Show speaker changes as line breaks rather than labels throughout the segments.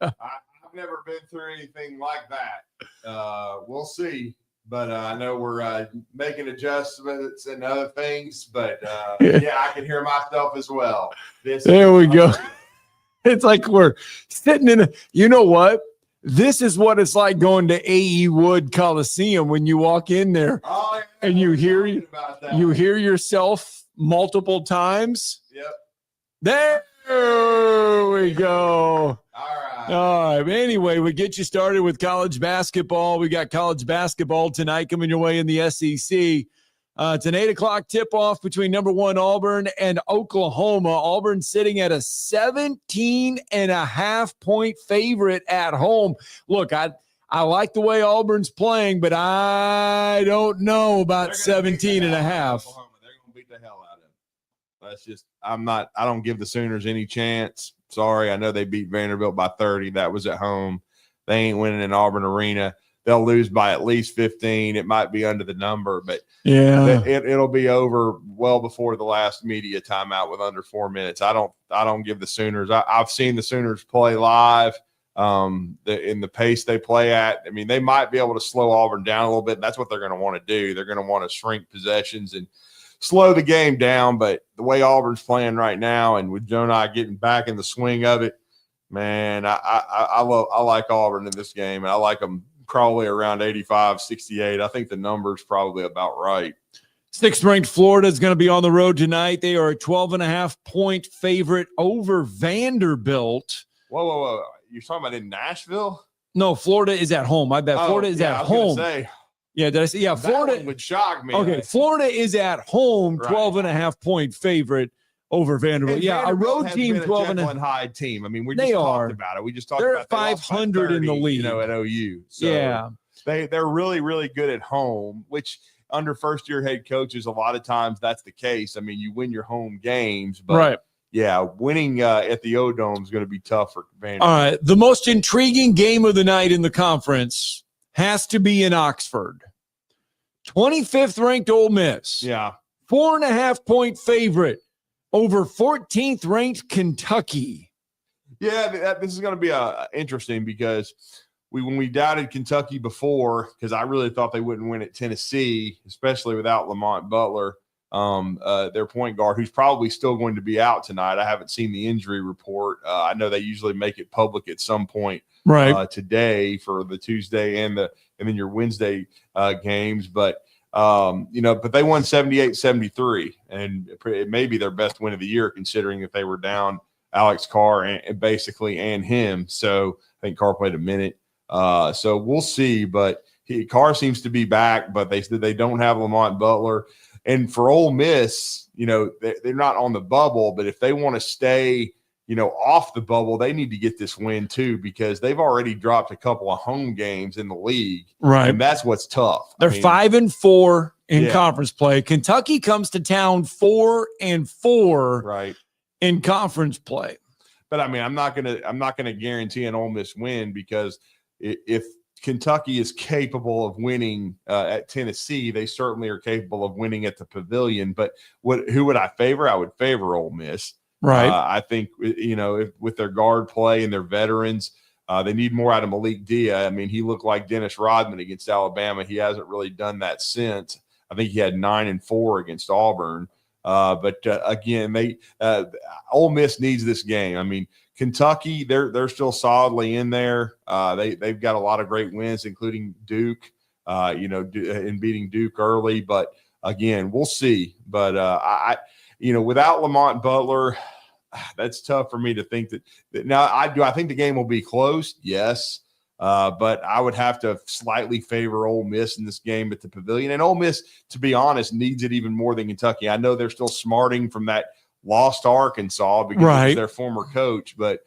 I've never been through anything like that. We'll see. But I know we're making adjustments and other things. But, yeah, I can hear myself as well.
There we go. It's like we're sitting in you know what? This is what it's like going to A.E. Wood Coliseum when you walk in there and you hear yourself multiple times.
Yep.
There we go.
All
right. Anyway, we get you started with college basketball. We got college basketball tonight coming your way in the SEC. It's an 8 o'clock tip-off between number 1 Auburn and Oklahoma. Auburn sitting at a 17.5-point favorite at home. Look, I like the way Auburn's playing, but I don't know about 17 and a half.
They're going to beat the hell out of them. That's just I don't give the Sooners any chance. Sorry, I know they beat Vanderbilt by 30. That was at home. They ain't winning in Auburn Arena. They'll lose by at least 15. It might be under the number, but
yeah,
it'll be over well before the last media timeout with under 4 minutes. I don't give the Sooners. I've seen the Sooners play live. In the pace they play at, I mean, they might be able to slow Auburn down a little bit. That's what they're going to want to do. They're going to want to shrink possessions and slow the game down. But the way Auburn's playing right now, and with Jonah getting back in the swing of it, man, I like Auburn in this game, and I like them probably around 85, 68. I think the number's probably about right.
6th-ranked Florida is going to be on the road tonight. They are a 12.5-point favorite over Vanderbilt.
Whoa. You're talking about in Nashville?
No, Florida is at home. I bet Florida is at home. Yeah, did I say? Yeah, Florida.
That one would shock me.
Okay, Florida is at home, 12.5-point favorite over Vanderbilt.
And
yeah,
Vanderbilt
a road team, 12 and
Hyde team. I mean, we just talked about it. We just talked about
they're 500 in the league,
at OU. So
yeah,
they're really, really good at home, which under first-year head coaches, a lot of times that's the case. I mean, you win your home games, but
right.
Yeah, winning at the O-Dome is going to be tough for Vanderbilt.
All right, the most intriguing game of the night in the conference has to be in Oxford. 25th ranked Ole Miss.
Yeah.
4.5-point favorite over 14th ranked Kentucky.
Yeah, this is going to be interesting because when we doubted Kentucky before, because I really thought they wouldn't win at Tennessee, especially without Lamont Butler, their point guard, who's probably still going to be out tonight. I haven't seen the injury report. I know they usually make it public at some point today for the Tuesday and then your Wednesday games. But but they won 78-73, and it may be their best win of the year considering that they were down Alex Carr and him. So I think Carr played a minute. So we'll see. But Carr seems to be back, but they said they don't have Lamont Butler. And for Ole Miss, they're not on the bubble, but if they want to stay, off the bubble, they need to get this win too, because they've already dropped a couple of home games in the league.
Right.
And that's what's tough.
They're 5-4 in conference play. Kentucky comes to town 4-4 in conference play.
But I mean, I'm not gonna guarantee an Ole Miss win, because if Kentucky is capable of winning at Tennessee, they certainly are capable of winning at the Pavilion. But who would I favor? I would favor Ole Miss.
Right.
I think, with their guard play and their veterans, they need more out of Malik Dia. I mean, he looked like Dennis Rodman against Alabama. He hasn't really done that since. I think he had 9-4 against Auburn. But again, Ole Miss needs this game. I mean, Kentucky, they're still solidly in there. They've got a lot of great wins, including Duke, in beating Duke early. But again, we'll see. But without Lamont Butler, that's tough for me to think that now. I think the game will be close? Yes. But I would have to slightly favor Ole Miss in this game at the Pavilion. And Ole Miss, to be honest, needs it even more than Kentucky. I know they're still smarting from that loss to Arkansas because of their former coach. But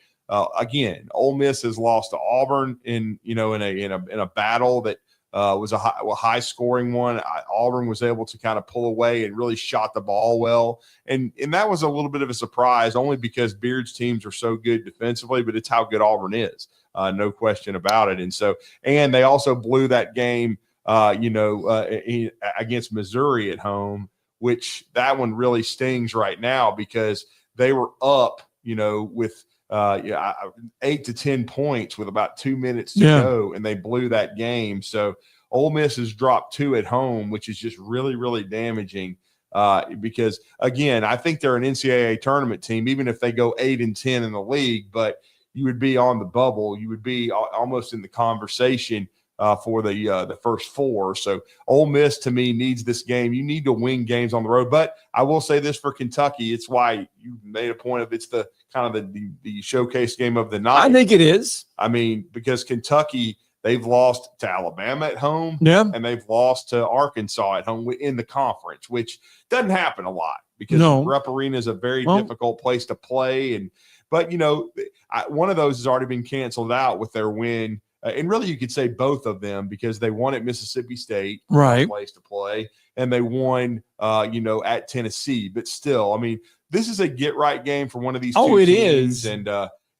again, Ole Miss has lost to Auburn in a battle that was a high scoring one. Auburn was able to kind of pull away and really shot the ball well. And that was a little bit of a surprise, only because Beard's teams are so good defensively, but it's how good Auburn is. No question about it. And they also blew that game, against Missouri at home, which that one really stings right now because they were up, with yeah, 8 to 10 points with about 2 minutes to go, and they blew that game. So Ole Miss has dropped 2 at home, which is just really, really damaging. Because again, I think they're an NCAA tournament team, even if they go 8 and 10 in the league, but you would be on the bubble. You would be almost in the conversation for the first 4. So Ole Miss to me needs this game. You need to win games on the road. But I will say this for Kentucky, it's why you made a point of it's the kind of the showcase game of the night.
I think it is.
I mean, because Kentucky, they've lost to Alabama at home, and they've lost to Arkansas at home in the conference, which doesn't happen a lot because Rupp Arena is a very difficult place to play. But one of those has already been canceled out with their win, and really you could say both of them because they won at Mississippi State,
right,
place to play, and they won, at Tennessee. But still, I mean, this is a get right game for one of these two teams, and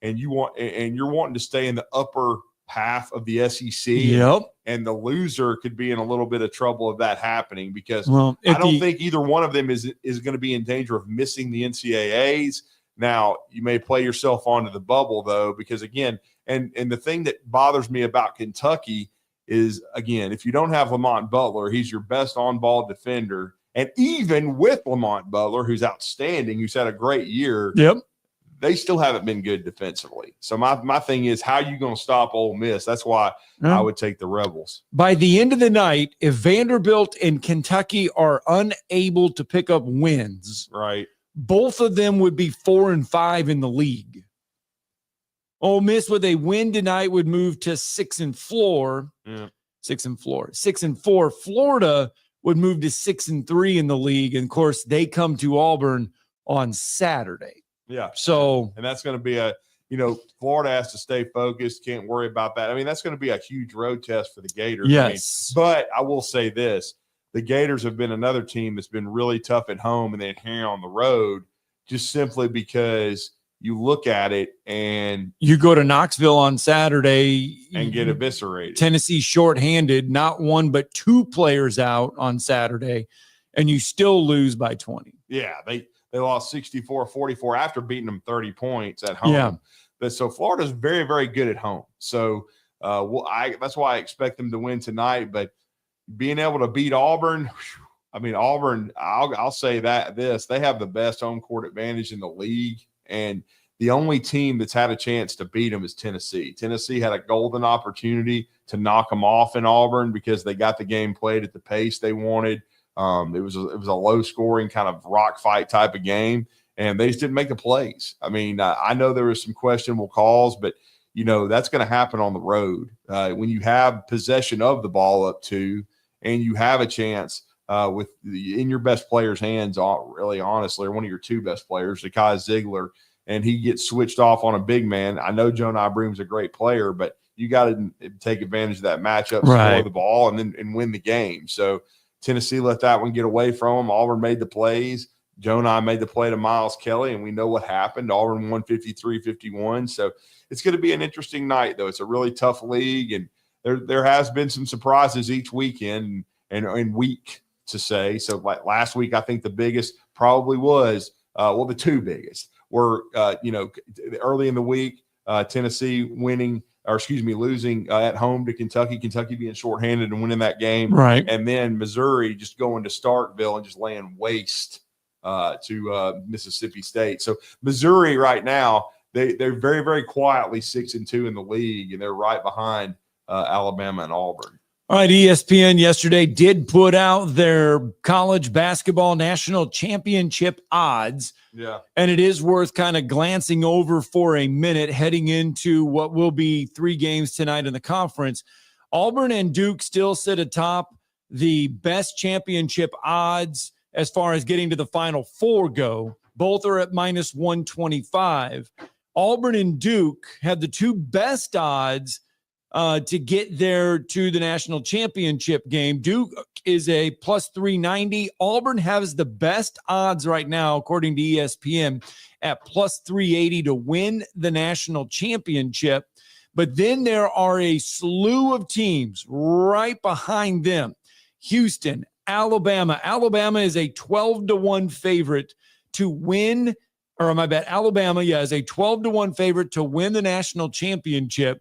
you're wanting to stay in the upper half of the SEC. And the loser could be in a little bit of trouble of that happening because I don't think either one of them is going to be in danger of missing the NCAAs. Now, you may play yourself onto the bubble, though, because, again, and the thing that bothers me about Kentucky is, again, if you don't have Lamont Butler, he's your best on-ball defender. And even with Lamont Butler, who's outstanding, who's had a great year, they still haven't been good defensively. So my thing is, how are you going to stop Ole Miss? That's why I would take the Rebels.
By the end of the night, if Vanderbilt and Kentucky are unable to pick up wins,
right,
both of them would be 4-5 in the league. Ole Miss with a win tonight would move to 6-4. 6-4. Florida would move to 6-3 in the league. And of course, they come to Auburn on Saturday.
Yeah.
So,
and that's going to be Florida has to stay focused. Can't worry about that. I mean, that's going to be a huge road test for the Gators.
Yes.
But I will say this. The Gators have been another team that's been really tough at home and then here on the road, just simply because you look at it and
you go to Knoxville on Saturday
and get eviscerated.
Tennessee shorthanded, not 1 but 2 players out on Saturday, and you still lose by 20.
Yeah, they lost 64-44 after beating them 30 points at home.
Yeah.
But so Florida's very, very good at home. So that's why I expect them to win tonight. But being able to beat Auburn, I mean, Auburn, I'll say they have the best home court advantage in the league. And the only team that's had a chance to beat them is Tennessee. Tennessee had a golden opportunity to knock them off in Auburn because they got the game played at the pace they wanted. It was a low scoring kind of rock fight type of game, and they just didn't make the plays. I mean, I know there was some questionable calls, but that's going to happen on the road when you have possession of the ball up 2 and you have a chance in your best player's hands, really honestly, or one of your 2 best players, Zakai Ziegler, and he gets switched off on a big man. I know Jonah Broom's a great player, but you got to take advantage of that matchup, score the ball, and win the game. So Tennessee let that one get away from them. Auburn made the plays. Jonah made the play to Miles Kelly, and we know what happened. Auburn won 53-51. So it's going to be an interesting night, though. It's a really tough league, and there has been some surprises each weekend and week to say. So like last week, I think the biggest probably was the 2 biggest were early in the week, Tennessee losing at home to Kentucky being shorthanded and winning that game.
Right.
And then Missouri just going to Starkville and just laying waste to Mississippi State. So Missouri right now, they're very, very quietly 6-2 in the league, and they're right behind Alabama and Auburn.
All right, ESPN yesterday did put out their college basketball national championship odds.
Yeah.
And it is worth kind of glancing over for a minute heading into what will be 3 games tonight in the conference. Auburn and Duke still sit atop the best championship odds as far as getting to the Final Four go. Both are at -125. Auburn and Duke have the 2 best odds to get there to the national championship game. Duke is a +390. Auburn has the best odds right now, according to ESPN, at +380 to win the national championship. But then there are a slew of teams right behind them. Houston, Alabama. Alabama is a 12-1 favorite to win Alabama, is a 12-1 favorite to win the national championship.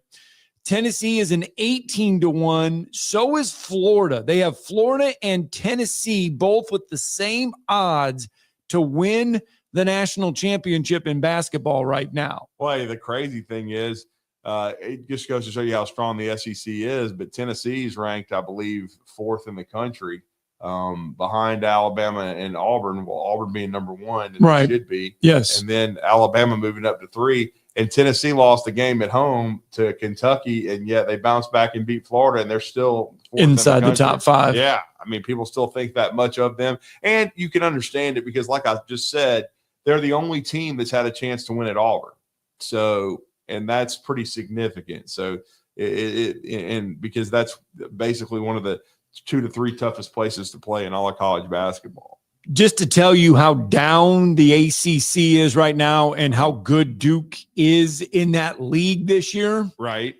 Tennessee is an 18-1. So is Florida. They have Florida and Tennessee both with the same odds to win the national championship in basketball right now.
Well, the crazy thing is, it just goes to show you how strong the SEC is, but Tennessee's ranked, I believe, 4th in the country, behind Alabama and Auburn. Well, Auburn being number 1, and
right,
it should be.
Yes.
And then Alabama moving up to 3. And Tennessee lost the game at home to Kentucky, and yet they bounced back and beat Florida, and they're still
inside the top 5.
Yeah. I mean, people still think that much of them. And you can understand it because, like I just said, they're the only team that's had a chance to win at Auburn. So, and that's pretty significant. So, and because that's basically one of the 2 to 3 toughest places to play in all of college basketball.
Just to tell you how down the ACC is right now and how good Duke is in that league this year.
Right.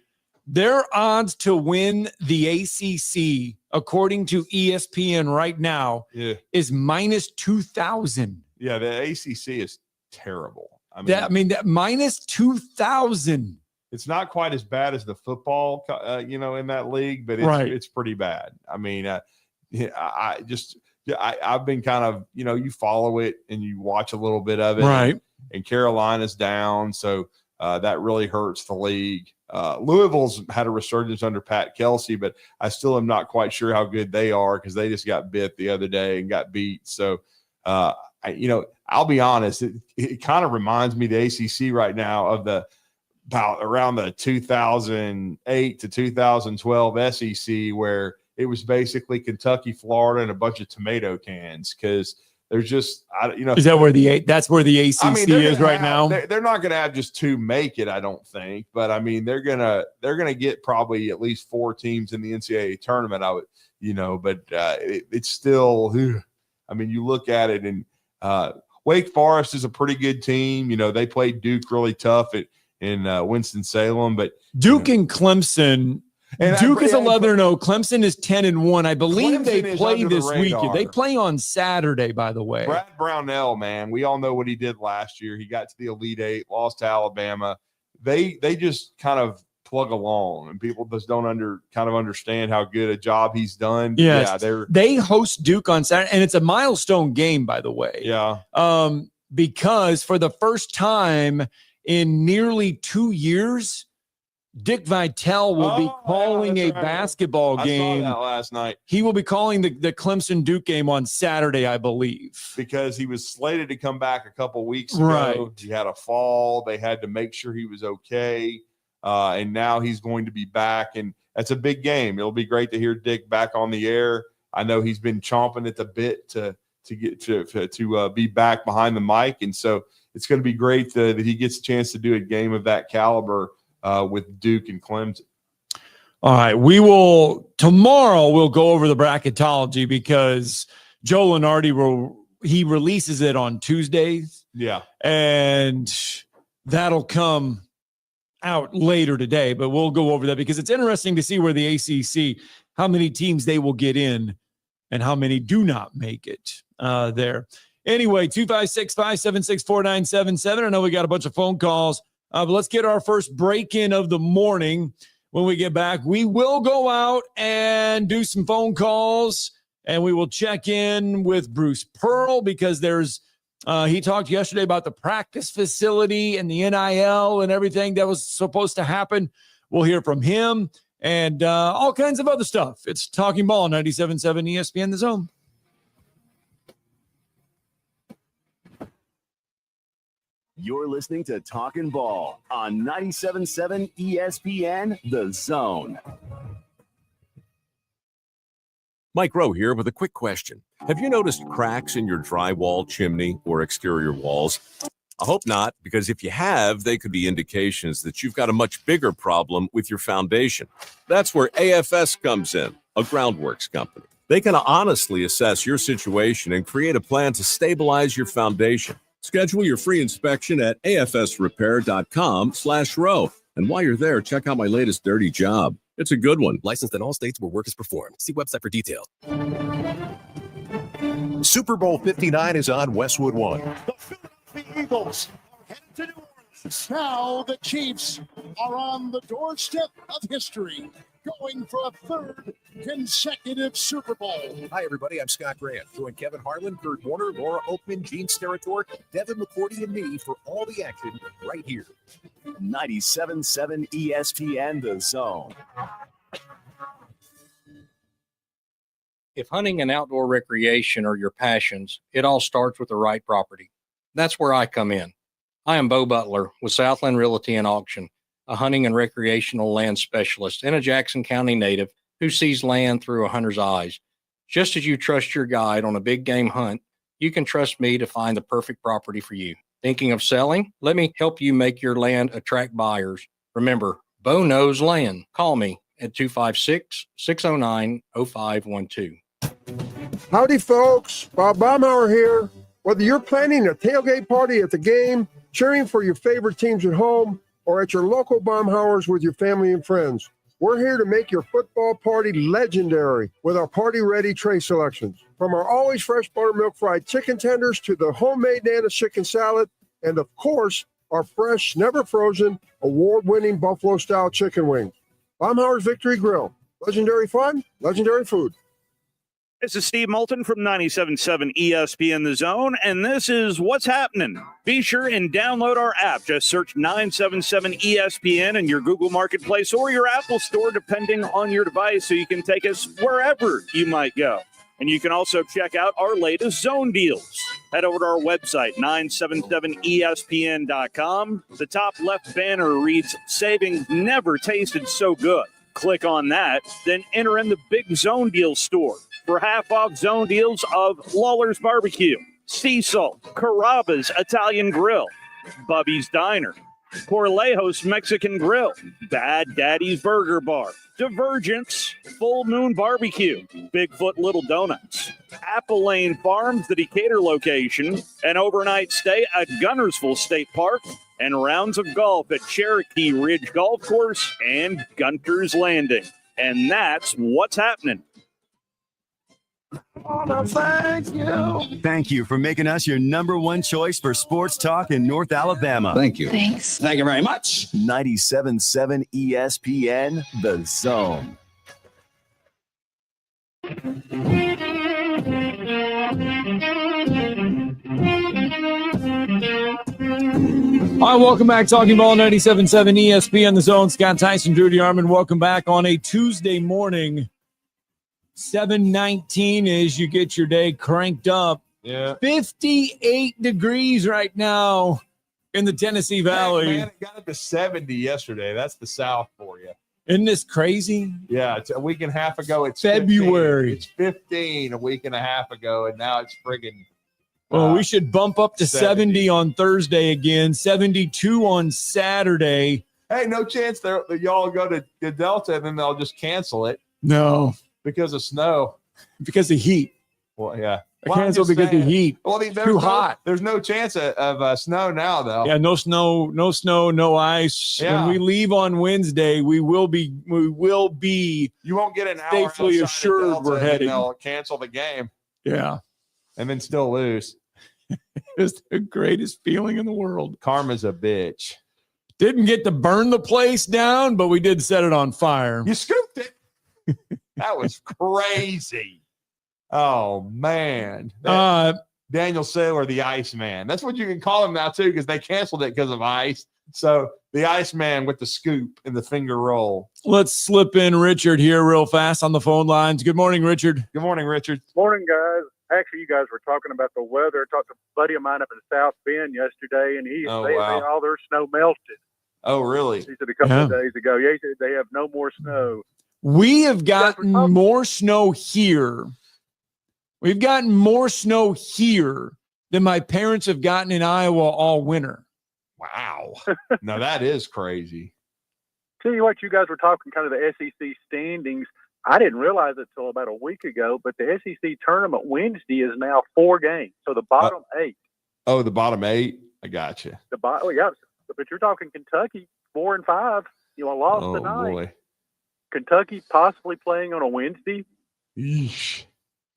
Their odds to win the ACC, according to ESPN right now, is minus 2,000.
Yeah, the ACC is terrible. I
mean, that minus 2,000.
It's not quite as bad as the football, in that league, but it's pretty bad. I mean, I've been kind of, you follow it and you watch a little bit of it.
Right.
And Carolina's down. So that really hurts the league. Louisville's had a resurgence under Pat Kelsey, but I still am not quite sure how good they are because they just got bit the other day and got beat. So, I'll be honest, it kind of reminds me, the ACC right now, of about around the 2008 to 2012 SEC, where it was basically Kentucky, Florida, and a bunch of tomato cans because there's just,
is that that's where the ACC is right now?
They're not going to have just 2 make it, I don't think. But I mean, they're gonna get probably at least 4 teams in the NCAA tournament. It's still, I mean, you look at it and Wake Forest is a pretty good team. They played Duke really tough in Winston-Salem, but
Duke and Clemson. And Duke is 11-0. Clemson is 10-1. I believe
Clemson
they play this
radar.
weekend. They play on Saturday, by the way.
Brad Brownell, man, we all know what he did last year. He got to the Elite 8, lost to Alabama. They just kind of plug along, and people just don't understand how good a job he's done.
Yes. Yeah, they host Duke on Saturday, and it's a milestone game, by the way.
Yeah.
Because for the first time in nearly 2 years, Dick Vitale will be calling a basketball game.
I saw that last night.
He will be calling the Clemson Duke game on Saturday, I believe.
Because he was slated to come back a couple weeks ago.
Right.
He had a fall. They had to make sure he was okay. And now he's going to be back. And that's a big game. It'll be great to hear Dick back on the air. I know he's been chomping at the bit to get to be back behind the mic. And so it's going to be great that he gets a chance to do a game of that caliber with Duke and Clemson.
All right. Tomorrow we'll go over the bracketology because Joe Lunardi releases it on Tuesdays.
Yeah.
And that'll come out later today, but we'll go over that because it's interesting to see where the ACC, how many teams they will get in and how many do not make it there. Anyway, 256-576-4977. I know we got a bunch of phone calls. But let's get our first break-in of the morning. When we get back, we will go out and do some phone calls, and we will check in with Bruce Pearl because he talked yesterday about the practice facility and the NIL and everything that was supposed to happen. We'll hear from him and all kinds of other stuff. It's Talking Ball, 97.7 ESPN The Zone.
You're listening to Talkin' Ball on 97.7 ESPN The Zone.
Mike Rowe here with a quick question. Have you noticed cracks in your drywall, chimney, or exterior walls? I hope not, because if you have, they could be indications that you've got a much bigger problem with your foundation. That's where AFS comes in, a groundworks company. They can honestly assess your situation and create a plan to stabilize your foundation. Schedule your free inspection at afsrepair.com/row. And while you're there, check out my latest dirty job. It's a good one.
Licensed in all states where work is performed. See website for details.
Super Bowl 59 is on Westwood One. The Eagles are headed to New Orleans. Now the Chiefs are on the doorstep of history, going for a third consecutive Super Bowl.
Hi, everybody. I'm Scott Grant. Join Kevin Harlan, Kurt Warner, Laura Oakman, Gene Steratore, Devin McCourty, and me for all the action right here.
97.7 ESPN, The Zone.
If hunting and outdoor recreation are your passions, it all starts with the right property. That's where I come in. I am Bo Butler with Southland Realty and Auction, a hunting and recreational land specialist and a Jackson County native who sees land through a hunter's eyes. Just as you trust your guide on a big game hunt, you can trust me to find the perfect property for you. Thinking of selling? Let me help you make your land attract buyers. Remember, Bo knows land. Call me at 256-609-0512.
Howdy, folks. Bob Baumhauer here. Whether you're planning a tailgate party at the game, cheering for your favorite teams at home, or at your local Baumhauers with your family and friends, we're here to make your football party legendary with our party-ready tray selections. From our always fresh buttermilk fried chicken tenders to the homemade Nana's chicken salad, and of course, our fresh, never frozen, award-winning buffalo-style chicken wings. Baumhauer's Victory Grill. Legendary fun, legendary food.
This is Steve Moulton from 97.7 ESPN The Zone, and this is What's Happening. Be sure and download our app. Just search 977 ESPN in your Google Marketplace or your Apple Store, depending on your device, so you can take us wherever you might go. And you can also check out our latest zone deals. Head over to our website, 977ESPN.com. The top left banner reads, Savings Never Tasted So Good. Click on that, then enter in the Big Zone Deals store for half-off zone deals of Lawler's Barbecue, Cecil, Carrabba's Italian Grill, Bubby's Diner, Corlejos Mexican Grill, Bad Daddy's Burger Bar, Divergence, Full Moon Barbecue, Bigfoot Little Donuts, Apple Lane Farms, the Decatur location, an overnight stay at Gunnersville State Park, and rounds of golf at Cherokee Ridge Golf Course and Gunter's Landing. And that's what's happening.
Thank you for making us your number one choice for sports talk in North Alabama.
Thank you.
Thanks.
Thank you very much.
97.7 ESPN, The Zone.
All right, welcome back. Talking Ball 97.7 ESPN, The Zone. Scott Tyson, Drew DeArmond. Welcome back on a Tuesday morning. 7:19 as you get your day cranked up.
Yeah.
58 degrees right now in the Tennessee Valley.
Hey, man, it got up to 70 yesterday. That's the South for you.
Isn't this crazy?
Yeah, it's a week and a half ago. It's
February.
15. It's 15 a week and a half ago, and now it's friggin'
Well, we should bump up to 70 on Thursday again, 72 on Saturday.
Hey, no chance y'all go to Delta and then they'll just cancel it.
No.
Because of snow.
Because of heat.
Well, yeah.
Cancel because of heat.
Well, I mean,
too hot.
There's no chance of snow now, though.
Yeah, no snow, no ice.
Yeah.
When we leave on Wednesday, we will be.
You won't get an hour
safely assured
Delta,
we're heading.
They'll cancel the game.
Yeah,
and then still lose.
It's the greatest feeling in the world.
Karma's a bitch.
Didn't get to burn the place down, but we did set it on fire.
You scooped it. That was crazy. Oh, man. Daniel Saylor, the Iceman. That's what you can call him now, too, because they canceled it because of ice. So the Iceman with the scoop and the finger roll.
Let's slip in Richard here real fast on the phone lines. Good morning, Richard.
Good morning, Richard.
Morning, guys. Actually, you guys were talking about the weather. I talked to a buddy of mine up in South Bend yesterday, and all their snow melted.
Oh, really?
He said a couple of days ago. Yeah, he said they have no more snow.
We have gotten more snow here. We've gotten more snow here than my parents have gotten in Iowa all winter.
Wow. Now that is crazy.
Tell you what, you guys were talking kind of the SEC standings. I didn't realize it until about a week ago, but the SEC tournament Wednesday is now 4 games. So the bottom 8.
Oh, the bottom 8? I got you.
Yeah, but you're talking Kentucky 4 and 5. You know, lost tonight.
Boy.
Kentucky possibly playing on a Wednesday.
Yeesh.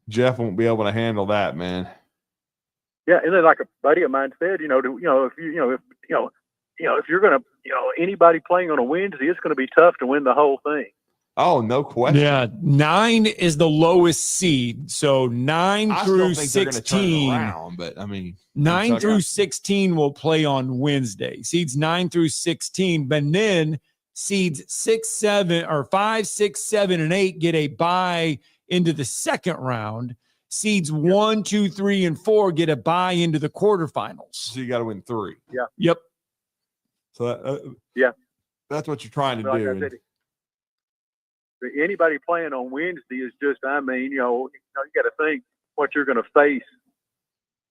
Jeff won't be able to handle that, man.
Yeah, and then like a buddy of mine said, if you're gonna, anybody playing on a Wednesday, it's going to be tough to win the whole thing.
Oh, no question.
Yeah, 9 is the lowest seed. So 9
I
through
still think they're going to turn
16.
it around, but I mean,
9 through 16 will play on Wednesday. Seeds 9 through 16, but then seeds 6, 7, or 5, 6, 7, and 8 get a bye into the second round. Seeds 1, 2, 3, and 4 get a bye into the quarterfinals.
So you got to win 3.
Yeah.
Yep.
So
yeah,
that's what you're trying to
like
do.
I said, anybody playing on Wednesday is just, you got to think what you're going to face.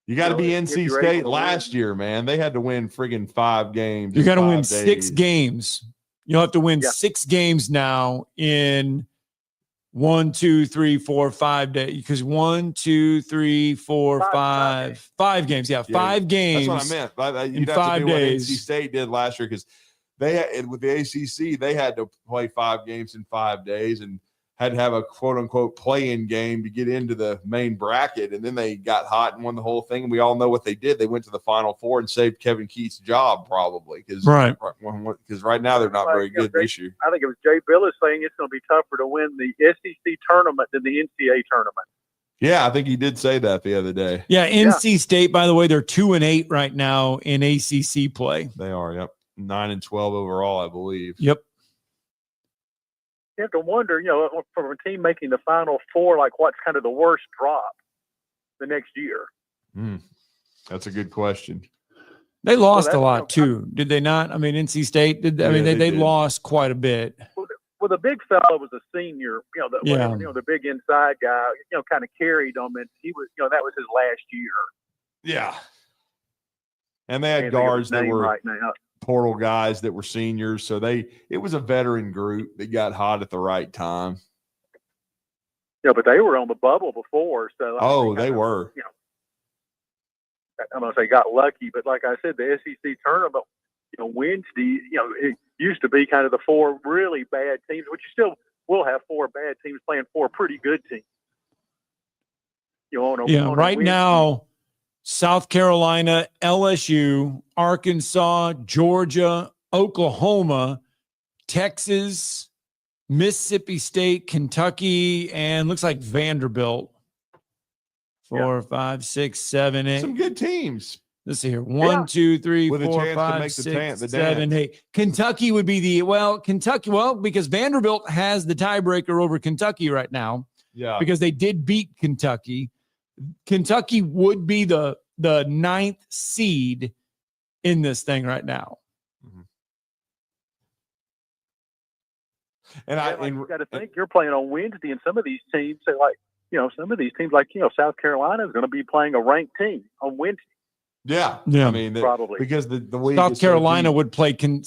You got to be
if
NC
you're
State
able to
last
win.
year, man. They had to win friggin' 5 games.
You got to win
5
6
days.
games. You'll have to win
Yeah.
6 games now in 1, 2, 3, 4, 5 days. Because 1, 2, 3, 4, 5 games. Yeah, 5 games.
That's what I meant. You'd
in
have
5
to do
days.
what NC State did last year because they had, with the ACC, they had to play 5 games in 5 days and had to have a quote unquote play-in game to get into the main bracket. And then they got hot and won the whole thing. And we all know what they did. They went to the Final Four and saved Kevin Keith's job probably because right now they're not very good this year.
I think it was Jay Billis saying it's going to be tougher to win the SEC tournament than the NCAA tournament.
Yeah, I think he did say that the other day.
Yeah, NC State, by the way, they're 2-8 right now in ACC play.
They are, yep. 9-12 overall, I believe.
Yep.
You have to wonder, from a team making the Final Four, like what's kind of the worst drop the next year?
That's a good question.
They lost a lot too, did they not? I mean, NC State did. I mean, they lost quite a bit.
Well, the big fellow was a senior. The big inside guy. Kind of carried them, and he was. That was his last year.
Yeah. And they had guards that were
right now.
Portal guys that were seniors. So it was a veteran group that got hot at the right time.
Yeah, but they were on the bubble before. So
they were.
I'm going to say got lucky, but like I said, the SEC tournament, Wednesday, it used to be kind of the 4 really bad teams, which you still will have 4 bad teams playing 4 pretty good teams.
Right now, South Carolina, LSU, Arkansas, Georgia, Oklahoma, Texas, Mississippi State, Kentucky, and looks like Vanderbilt. 4, 5, 6, 7, 8.
Some good teams.
Let's see here. 1, 2, 3,
with
4, 5, 6, 7, 8. Kentucky would be because Vanderbilt has the tiebreaker over Kentucky right now.
Yeah.
Because they did beat Kentucky. Kentucky would be the 9th seed in this thing right now.
And you got to think you're playing on Wednesday, and some of these teams, some of these teams like South Carolina is going to be playing a ranked team on Wednesday.
Yeah. I mean,
probably
because the league
South Carolina would play Kentucky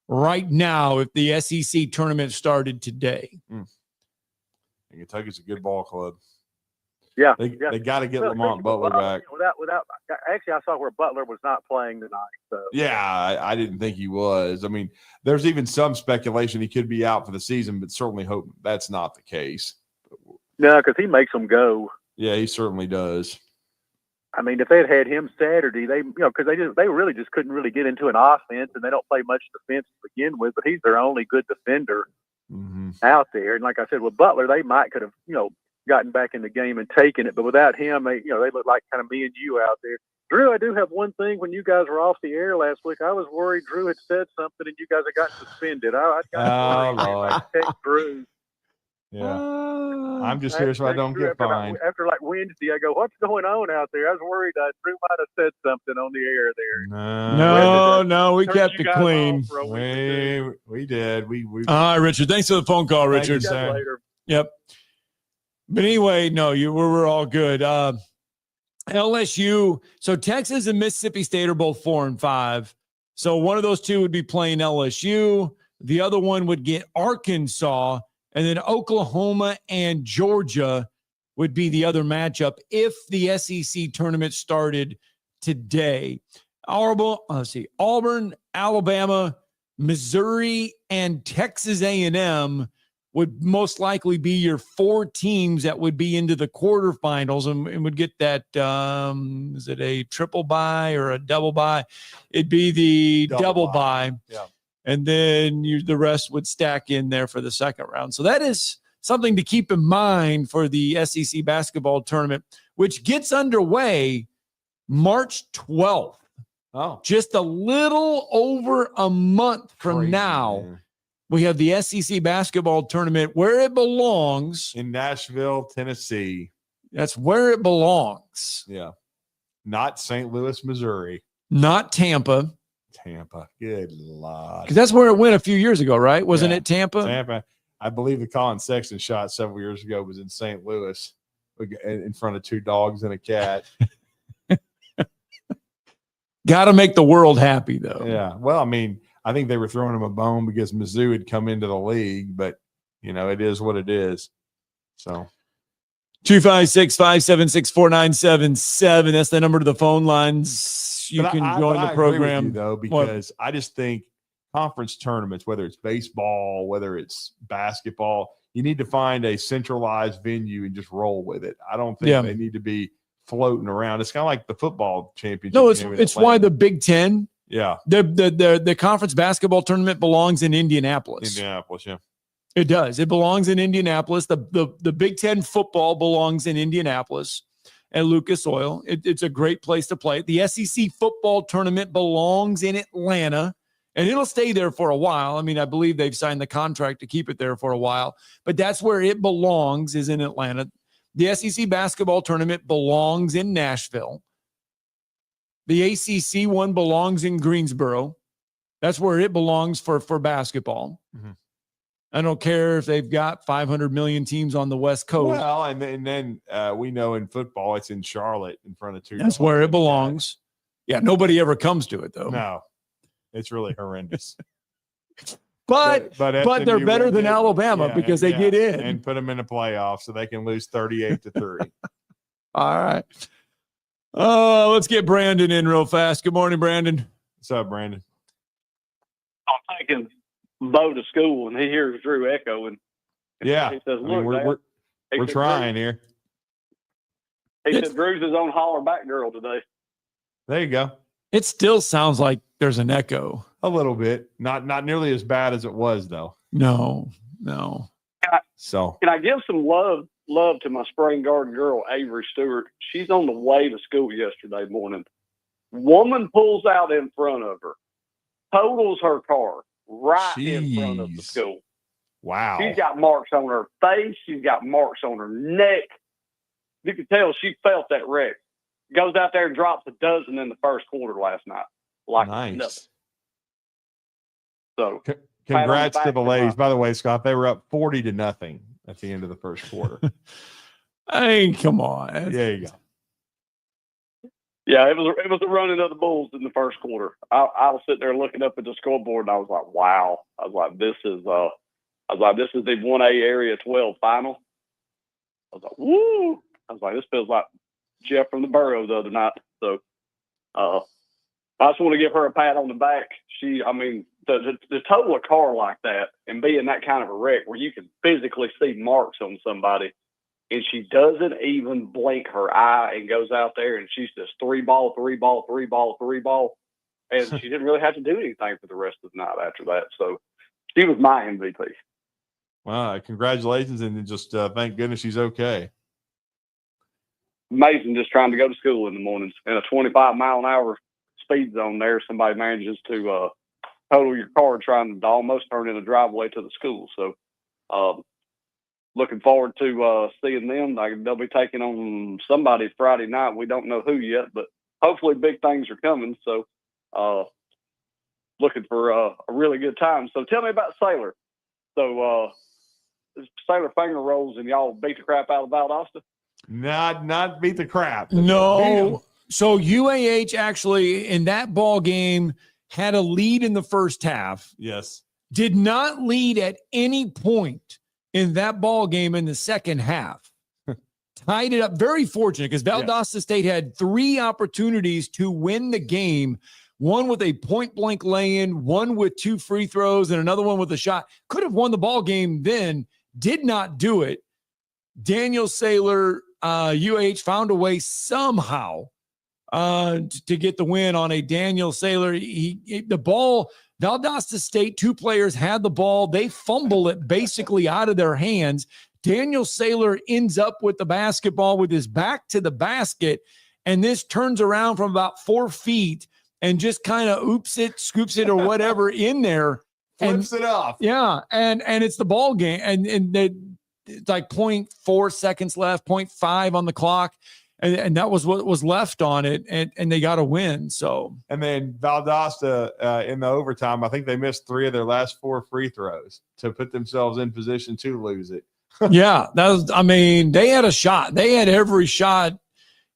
right now if the SEC tournament started today.
And Kentucky's a good ball club.
Yeah,
they got to get Lamont Butler back.
Actually, I saw where Butler was not playing tonight. So
yeah, I didn't think he was. I mean, there's even some speculation he could be out for the season, but certainly hope that's not the case.
No, because he makes them go.
Yeah, he certainly does.
I mean, if they'd had him Saturday, because they really just couldn't really get into an offense, and they don't play much defense to begin with. But he's their only good defender out there. And like I said, with Butler, they might could have gotten back in the game and taken it, but without him, they look like kind of me and you out there. Drew, I do have one thing. When you guys were off the air last week, I was worried Drew had said something and you guys had gotten suspended. I got worried. I text Drew.
Yeah, I'm just here so I don't get fined.
After like Wednesday, I go, "What's going on out there?" I was worried Drew might have said something on the air there.
No, we kept it clean.
We did. We.
All right, Richard. Thanks for the phone call, Richard.
Thank you later.
Yep. But anyway, no, we're all good. LSU. So Texas and Mississippi State are both 4 and 5. So one of those two would be playing LSU. The other one would get Arkansas, and then Oklahoma and Georgia would be the other matchup if the SEC tournament started today. Auburn, Alabama, Missouri, and Texas A&M would most likely be your 4 teams that would be into the quarterfinals and would get that, is it a triple bye or a double bye? It'd be the double bye.
Yeah.
And then the rest would stack in there for the second round. So that is something to keep in mind for the SEC basketball tournament, which gets underway March 12th.
Oh,
Just a little over a month from
crazy,
now.
man.
We have the SEC basketball tournament where it belongs.
In Nashville, Tennessee.
That's where it belongs.
Yeah. Not St. Louis, Missouri.
Not Tampa.
Tampa. Good Lord.
Because that's where it went a few years ago, right? Wasn't it Tampa?
Tampa. I believe the Colin Sexton shot several years ago was in St. Louis in front of 2 dogs and a cat.
Got to make the world happy, though.
Yeah. Well, I mean, I think they were throwing him a bone because Mizzou had come into the league, but, it is what it is. So
256-576-4977. That's the number to the phone lines. You can join the program.
Though, because I just think conference tournaments, whether it's baseball, whether it's basketball, you need to find a centralized venue and just roll with it. I don't think they need to be floating around. It's kind of like the football championship.
No, it's why the Big Ten.
Yeah.
The conference basketball tournament belongs in Indianapolis.
Indianapolis, yeah.
It does. It belongs in Indianapolis. The Big Ten football belongs in Indianapolis at Lucas Oil. It's a great place to play. The SEC football tournament belongs in Atlanta, and it'll stay there for a while. I mean, I believe they've signed the contract to keep it there for a while, but that's where it belongs, is in Atlanta. The SEC basketball tournament belongs in Nashville. The ACC one belongs in Greensboro. That's where it belongs for basketball.
Mm-hmm.
I don't care if they've got 500 million teams on the West Coast.
Well, and then we know in football it's in Charlotte in front of 2.
That's where it belongs. Yeah, nobody ever comes to it, though.
No, it's really horrendous.
But they're better than Alabama because they get in.
And put them in the playoffs so they can lose 38-3.
All right. Let's get Brandon in real fast. Good morning, Brandon.
What's up, Brandon?
I'm taking Bo to school, and he hears Drew echoing.
Yeah.
He says,
we're trying here.
He said, Drew's his own holler back girl today.
There you go.
It still sounds like there's an echo.
A little bit. Not nearly as bad as it was, though.
No.
Can I give some love to my spring garden girl, Avery Stewart? She's on the way to school yesterday morning. Woman pulls out in front of her, totals her car right in front of the school.
Wow.
She's got marks on her face. She's got marks on her neck. You can tell she felt that wreck. Goes out there and drops a dozen in the first quarter last night. Nice. Nothing. So
congrats to the ladies. By the way, Scott, they were up 40-0 at the end of the first quarter.
Hey, come on.
There you go.
Yeah, it was a running of the Bulls in the first quarter. I was sitting there looking up at the scoreboard, and I was like, wow. I was like, this is the 1A Area 12 final. I was like, woo. I was like, this feels like Jeff from the Burrow the other night. So I just want to give her a pat on the back. The total a car like that and being that kind of a wreck where you can physically see marks on somebody, and she doesn't even blink her eye and goes out there and she's just 3-ball. And she didn't really have to do anything for the rest of the night after that. So she was my MVP.
Wow, congratulations. And just thank goodness she's okay.
Amazing, just trying to go to school in the mornings in a 25-mile-an-hour speed zone there. Somebody manages to total your car trying to almost turn in a driveway to the school. So looking forward to seeing them. They'll be taking on somebody Friday night. We don't know who yet, but hopefully big things are coming. So looking for a really good time. So tell me about Sailor. So Sailor finger rolls and y'all beat the crap out of Valdosta?
Not beat the crap.
No. So UAH actually in that ball game had a lead in the first half.
Yes.
Did not lead at any point in that ball game in the second half. Tied it up. Very fortunate because Valdosta State had 3 opportunities to win the game. One with a point-blank lay-in, one with 2 free throws, and another one with a shot. Could have won the ball game then, did not do it. Daniel Saylor, UAH found a way somehow to get the win on a Daniel Saylor. The ball, Valdosta State, 2 players had the ball. They fumble it basically out of their hands. Daniel Saylor ends up with the basketball with his back to the basket, and this turns around from about 4 feet and just kind of scoops it or whatever in there.
Flips it off.
Yeah, and it's the ball game. And it's like 0.4 seconds left, 0.5 on the clock. And that was what was left on it, and they got a win. So, and
then Valdosta in the overtime, I think they missed 3 of their last 4 free throws to put themselves in position to lose it.
Yeah, they had a shot. They had every shot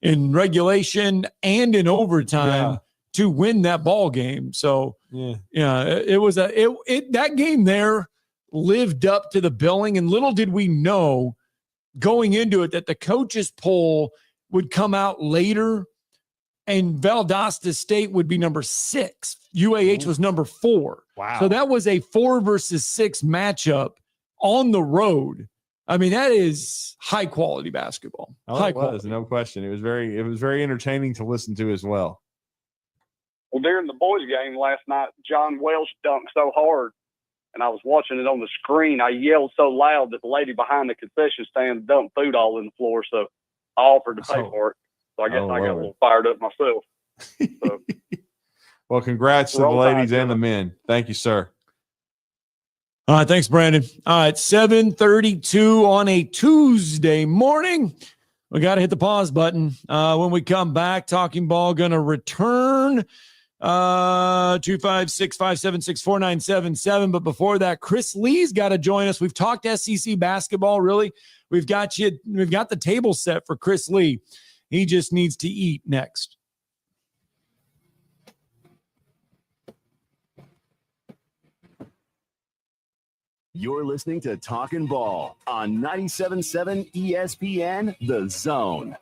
in regulation and in overtime to win that ball game. So, it was that game there lived up to the billing, and little did we know going into it that the coaches poll would come out later and Valdosta State would be number 6. UAH was number 4.
Wow.
So that was a 4 versus 6 matchup on the road. I mean, that is high quality basketball. High quality.
No question. It was very entertaining to listen to as well.
Well, during the boys' game last night, John Welsh dunked so hard, and I was watching it on the screen. I yelled so loud that the lady behind the concession stand dumped food all on the floor. So I offered to pay for it. So I guess I got a little fired up myself. So.
Well, congrats to the ladies and the men. Thank you, sir.
All right, thanks, Brandon. All right, 7:32 on a Tuesday morning. We got to hit the pause button. When we come back, Talking Ball going to return 256-576-4977. But before that, Chris Lee's got to join us. We've talked SEC basketball, really. We've got the table set for Chris Lee. He just needs to eat next.
You're listening to Talkin' Ball on 97.7 ESPN, The Zone.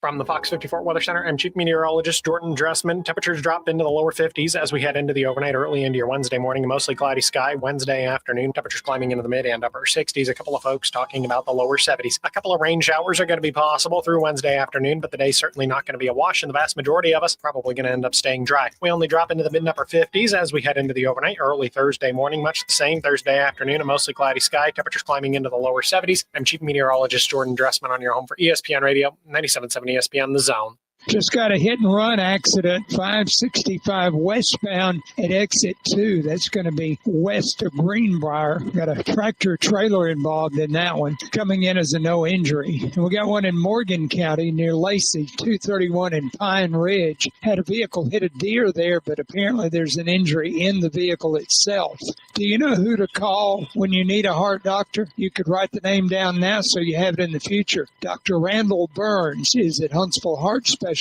From the Fox 54 Weather Center, I'm Chief Meteorologist Jordan Dressman. Temperatures dropped into the lower 50s as we head into the overnight, early into your Wednesday morning. Mostly cloudy sky. Wednesday afternoon, temperatures climbing into the mid and upper 60s. A couple of folks talking about the lower 70s. A couple of rain showers are going to be possible through Wednesday afternoon, but the day's certainly not going to be a wash, and the vast majority of us probably going to end up staying dry. We only drop into the mid and upper 50s as we head into the overnight, early Thursday morning. Much the same Thursday afternoon, a mostly cloudy sky. Temperatures climbing into the lower 70s. I'm Chief Meteorologist Jordan Dressman on your home for ESPN Radio, 97.7 ESPN, The Zone.
Just got a hit and run accident, 565 westbound at exit 2. That's going to be west of Greenbrier. Got a tractor trailer involved in that one, coming in as a no injury. And we got one in Morgan County near Lacey, 231 in Pine Ridge. Had a vehicle hit a deer there, but apparently there's an injury in the vehicle itself. Do you know who to call when you need a heart doctor? You could write the name down now so you have it in the future. Dr. Randall Burns is at Huntsville Heart Specialist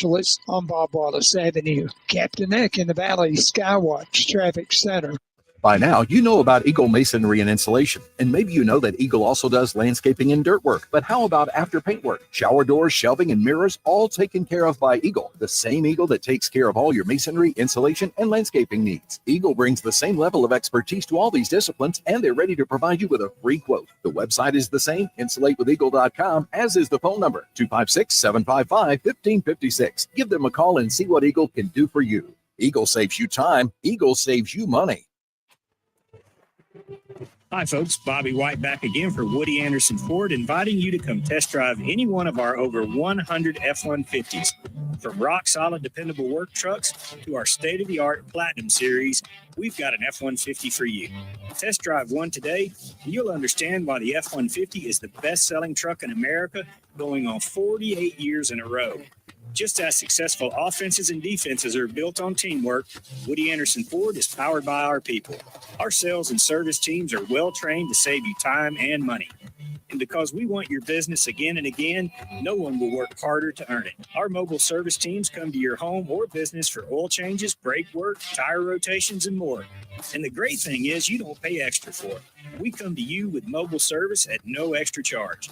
on Bob Wallace Avenue. Captain Eck in the Valley Skywatch Traffic Center.
By now, you know about Eagle Masonry and Insulation, and maybe you know that Eagle also does landscaping and dirt work. But how about after paint work? Shower doors, shelving, and mirrors, all taken care of by Eagle, the same Eagle that takes care of all your masonry, insulation, and landscaping needs. Eagle brings the same level of expertise to all these disciplines, and they're ready to provide you with a free quote. The website is the same, insulatewitheagle.com, as is the phone number, 256-755-1556. Give them a call and see what Eagle can do for you. Eagle saves you time. Eagle saves you money.
Hi, folks. Bobby White back again for Woody Anderson Ford, inviting you to come test drive any one of our over 100 F-150s. From rock-solid, dependable work trucks to our state-of-the-art Platinum Series, we've got an F-150 for you. Test drive one today, and you'll understand why the F-150 is the best-selling truck in America, going on 48 years in a row. Just as successful offenses and defenses are built on teamwork, Woody Anderson Ford is powered by our people. Our sales and service teams are well trained to save you time and money. And because we want your business again and again, no one will work harder to earn it. Our mobile service teams come to your home or business for oil changes, brake work, tire rotations, and more. And the great thing is you don't pay extra for it. We come to you with mobile service at no extra charge.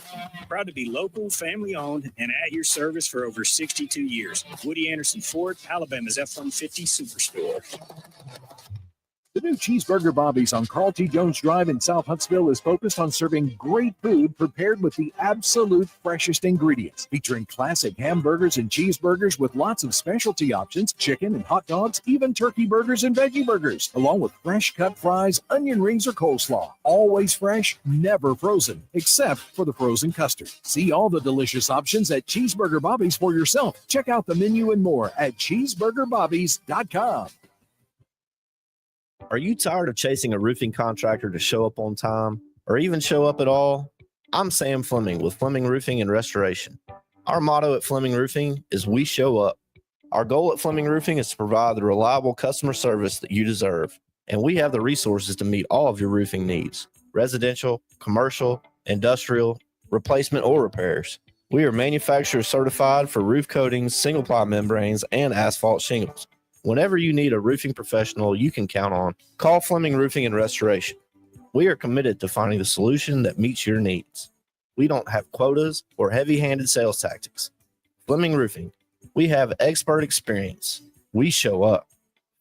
Proud to be local, family-owned, and at your service for over 62 years. Woody Anderson Ford, Alabama's F-150 Superstore.
The new Cheeseburger Bobby's on Carl T. Jones Drive in South Huntsville is focused on serving great food prepared with the absolute freshest ingredients, featuring classic hamburgers and cheeseburgers with lots of specialty options, chicken and hot dogs, even turkey burgers and veggie burgers, along with fresh cut fries, onion rings, or coleslaw. Always fresh, never frozen, except for the frozen custard. See all the delicious options at Cheeseburger Bobby's for yourself. Check out the menu and more at cheeseburgerbobbies.com.
Are you tired of chasing a roofing contractor to show up on time or even show up at all? I'm Sam Fleming with Fleming Roofing and Restoration. Our motto at Fleming Roofing is we show up. Our goal at Fleming Roofing is to provide the reliable customer service that you deserve, and we have the resources to meet all of your roofing needs: residential, commercial, industrial, replacement, or repairs. We are manufacturer certified for roof coatings, single-ply membranes, and asphalt shingles. Whenever you need a roofing professional you can count on, call Fleming Roofing and Restoration. We are committed to finding the solution that meets your needs. We don't have quotas or heavy-handed sales tactics. Fleming Roofing, we have expert experience. We show up.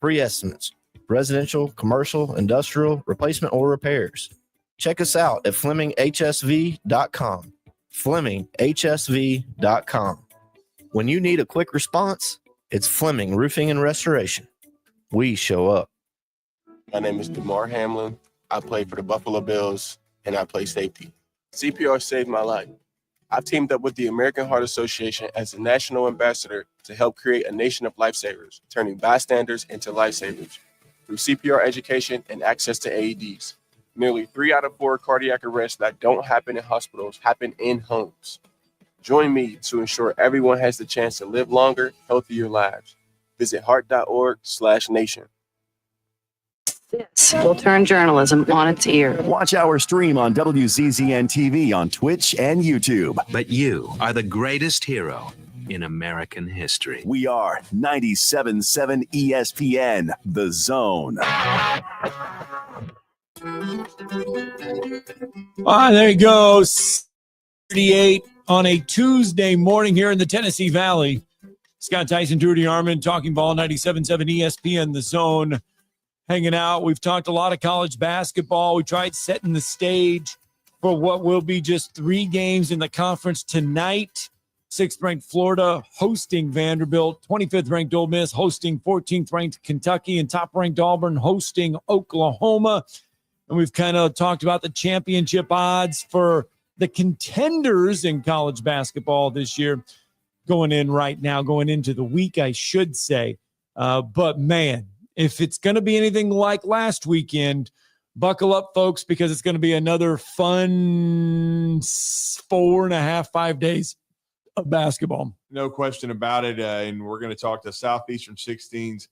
Free estimates, residential, commercial, industrial, replacement, or repairs. Check us out at FlemingHSV.com. FlemingHSV.com. When you need a quick response, it's Fleming Roofing and Restoration. We show up.
My name is DeMar Hamlin. I play for the Buffalo Bills, and I play safety. CPR saved my life. I've teamed up with the American Heart Association as a national ambassador to help create a nation of lifesavers, turning bystanders into lifesavers. Through CPR education and access to AEDs, nearly 3 out of 4 cardiac arrests that don't happen in hospitals happen in homes. Join me to ensure everyone has the chance to live longer, healthier lives. Visit heart.org/nation.
This will turn journalism on its ear.
Watch our stream on WZZN TV on Twitch and YouTube.
But you are the greatest hero in American history.
We are 97.7 ESPN, The Zone.
There you go. 38 on a Tuesday morning here in the Tennessee Valley. Scott Tyson, Drew DeArmond, Talking Ball, 97.7 ESPN, The Zone, hanging out. We've talked a lot of college basketball. We tried setting the stage for what will be just 3 games in the conference tonight. 6th-ranked Florida hosting Vanderbilt, 25th-ranked Ole Miss hosting 14th-ranked Kentucky, and top-ranked Auburn hosting Oklahoma. And we've kind of talked about the championship odds for the contenders in college basketball this year going into the week, I should say. But, man, if it's going to be anything like last weekend, buckle up, folks, because it's going to be another fun 4.5, 5 days of basketball.
No question about it. And we're going to talk to Southeastern 16's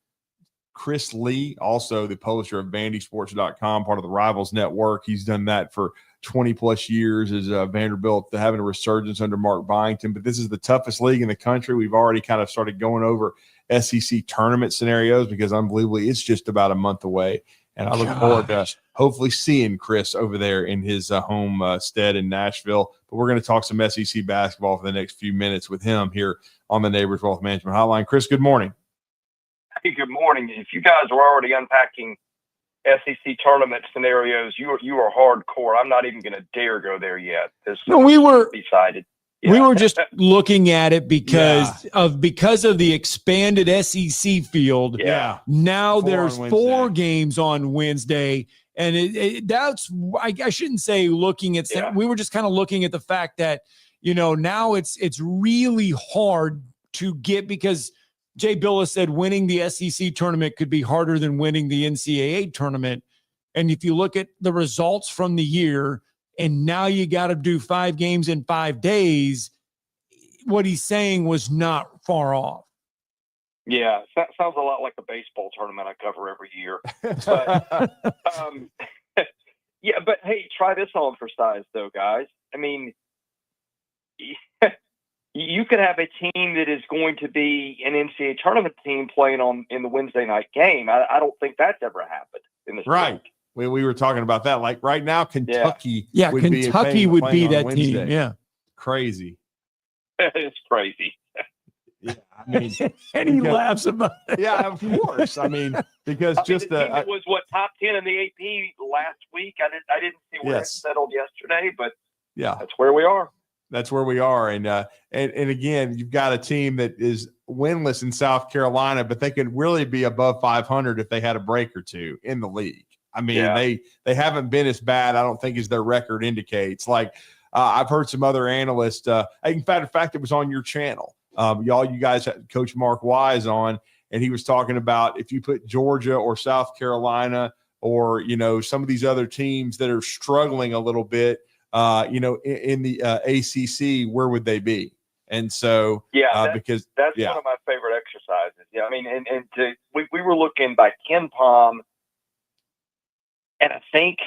Chris Lee, also the publisher of BandySports.com, part of the Rivals Network. He's done that for 20-plus years as Vanderbilt having a resurgence under Mark Byington. But this is the toughest league in the country. We've already kind of started going over SEC tournament scenarios because, unbelievably, it's just about a month away. And I look forward to hopefully seeing Chris over there in his homestead in Nashville. But we're going to talk some SEC basketball for the next few minutes with him here on the Neighbors Wealth Management Hotline. Chris, good morning.
Hey, good morning. If you guys are already unpacking SEC tournament scenarios, you are hardcore. I'm not even going to dare go there yet.
No, we were
decided.
Yeah. We were just looking at it because of the expanded SEC field.
Yeah.
Now there's 4 games on Wednesday, and I shouldn't say looking at. Yeah. We were just kind of looking at the fact that now it's really hard to get, because Jay Billis said winning the SEC tournament could be harder than winning the NCAA tournament. And if you look at the results from the year, and now you got to do 5 games in 5 days, what he's saying was not far off.
Yeah, that sounds a lot like the baseball tournament I cover every year. But, yeah, but hey, try this on for size, though, guys. I mean, you could have a team that is going to be an NCAA tournament team playing in the Wednesday night game. I don't think that's ever happened in this
right. We were talking about that. Like right now, Kentucky.
Yeah, Kentucky would be that
Wednesday.
team. Yeah,
crazy.
It's crazy.
Yeah, I mean,
and he laughs about it.
Yeah, of course. I mean, because
the team that was top 10 in the AP last week. I didn't see where it settled yesterday, but
yeah,
that's where we are.
That's where we are. And again, you've got a team that is winless in South Carolina, but they could really be above 500 if they had a break or two in the league. I mean, they haven't been as bad, I don't think, as their record indicates. Like I've heard some other analysts. In fact, it was on your channel. You guys had Coach Mark Wise on, and he was talking about if you put Georgia or South Carolina or, some of these other teams that are struggling a little bit, in the ACC, where would they be? And so, because
that's one of my favorite exercises. Yeah. I mean, we were looking by Ken Palm, and I think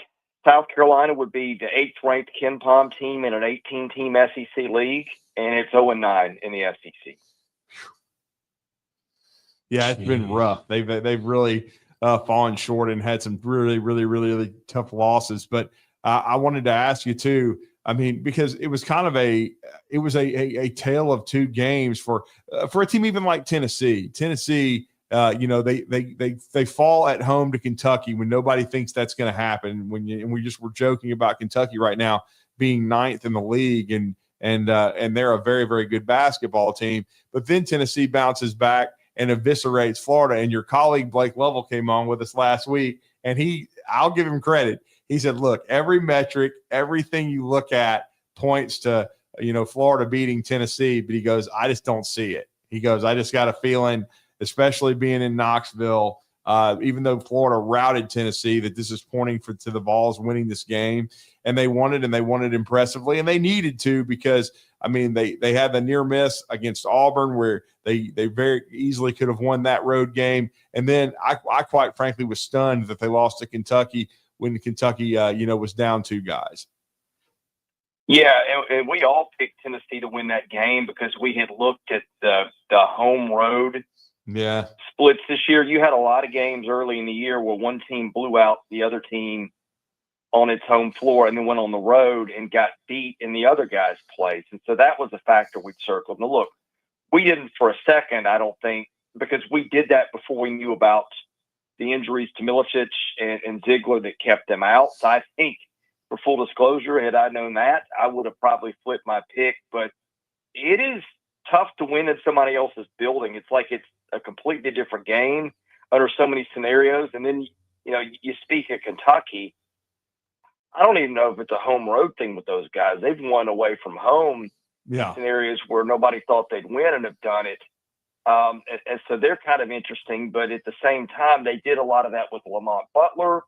South Carolina would be the 8th ranked Ken Palm team in an 18-team SEC league, and it's 0-9 in the SEC.
Yeah, it's been rough. They've really fallen short and had some really, really, really, really tough losses. But I wanted to ask you too. I mean, because it was kind of a tale of two games for a team even like Tennessee. Tennessee, they fall at home to Kentucky when nobody thinks that's going to happen. And we just were joking about Kentucky right now being 9th in the league, and they're a very, very good basketball team. But then Tennessee bounces back and eviscerates Florida. And your colleague Blake Lovell came on with us last week, and I'll give him credit. He said, look, every metric, everything you look at points to, Florida beating Tennessee, but he goes, I just don't see it. He goes, I just got a feeling, especially being in Knoxville, even though Florida routed Tennessee, that this is pointing to the Vols winning this game. And they won it impressively, and they needed to, because I mean, they had the near miss against Auburn where they very easily could have won that road game. And then I quite frankly was stunned that they lost to Kentucky when Kentucky, was down 2 guys.
Yeah, and we all picked Tennessee to win that game because we had looked at the home road splits this year. You had a lot of games early in the year where one team blew out the other team on its home floor and then went on the road and got beat in the other guy's place. And so that was a factor we'd circled. Now, look, we didn't for a second, I don't think, because we did that before we knew about the injuries to Milicic and Ziegler that kept them out. So I think, for full disclosure, had I known that, I would have probably flipped my pick. But it is tough to win in somebody else's building. It's like it's a completely different game under so many scenarios. And then, you speak of Kentucky. I don't even know if it's a home road thing with those guys. They've won away from home in areas where nobody thought they'd win and have done it. And so they're kind of interesting, but at the same time, they did a lot of that with Lamont Butler,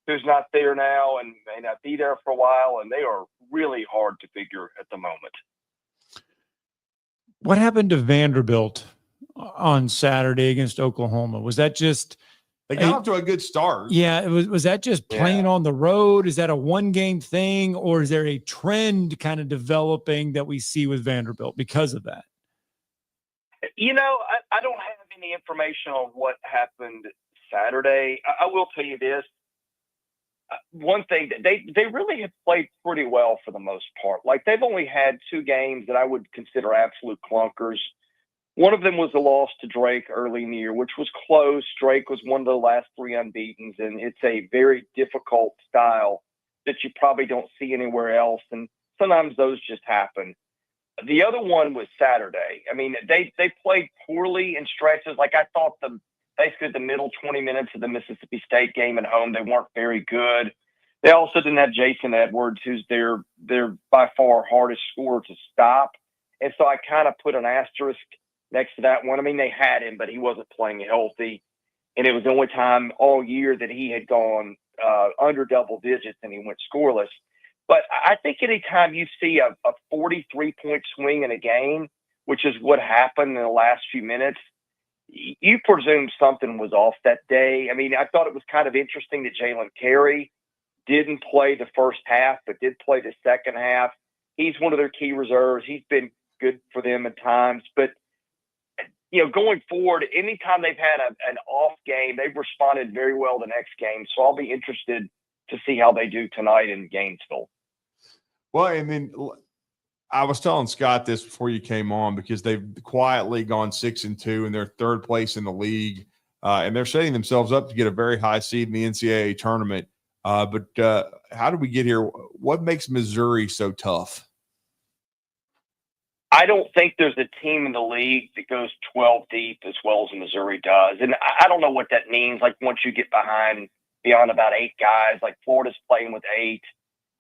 who's not there now and may not be there for a while, and they are really hard to figure at the moment.
What happened to Vanderbilt on Saturday against Oklahoma? Was that just
they got off to a good start?
Yeah, was that just playing on the road? Is that a one-game thing, or is there a trend kind of developing that we see with Vanderbilt because of that?
I don't have any information on what happened Saturday. I will tell you this. One thing, they really have played pretty well for the most part. Like, they've only had 2 games that I would consider absolute clunkers. One of them was a loss to Drake early in the year, which was close. Drake was one of the last 3 unbeatens, and it's a very difficult style that you probably don't see anywhere else. And sometimes those just happen. The other one was Saturday. I mean, they played poorly in stretches. Like, I thought basically the middle 20 minutes of the Mississippi State game at home, they weren't very good. They also didn't have Jason Edwards, who's their by far hardest scorer to stop. And so I kind of put an asterisk next to that one. I mean, they had him, but he wasn't playing healthy. And it was the only time all year that he had gone under double digits and he went scoreless. But I think anytime you see a 43-point swing in a game, which is what happened in the last few minutes, you presume something was off that day. I mean, I thought it was kind of interesting that Jalen Carey didn't play the first half, but did play the second half. He's one of their key reserves. He's been good for them at times. But, going forward, anytime they've had an off game, they've responded very well the next game. So I'll be interested to see how they do tonight in Gainesville.
Well, I mean, I was telling Scott this before you came on because they've quietly gone 6-2 and they're third place in the league. And they're setting themselves up to get a very high seed in the NCAA tournament. But how did we get here? What makes Missouri so tough?
I don't think there's a team in the league that goes 12 deep as well as Missouri does. And I don't know what that means. Like once you get beyond about 8 guys, like Florida's playing with 8.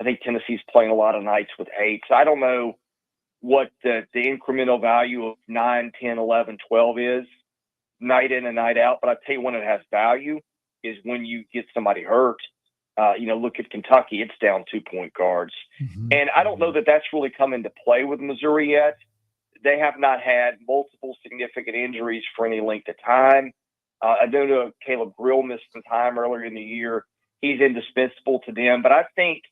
I think Tennessee's playing a lot of nights with 8. So I don't know what the incremental value of 9, 10, 11, 12 is night in and night out. But I tell you when it has value is when you get somebody hurt. Look at Kentucky. It's down 2 point guards. And I don't know that that's really come into play with Missouri yet. They have not had multiple significant injuries for any length of time. I do know Caleb Grill missed some time earlier in the year. He's indispensable to them. But I think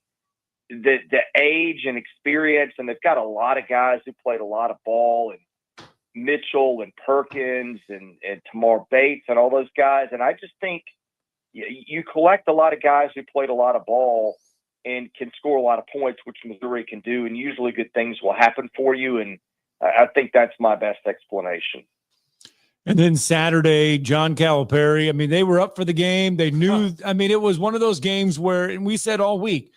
the age and experience, and they've got a lot of guys who played a lot of ball, and Mitchell and Perkins and Tamar Bates and all those guys. And I just think you collect a lot of guys who played a lot of ball and can score a lot of points, which Missouri can do, and usually good things will happen for you. And I think that's my best explanation.
And then Saturday, John Calipari, I mean, they were up for the game. They knew, I mean, it was one of those games where, and we said all week,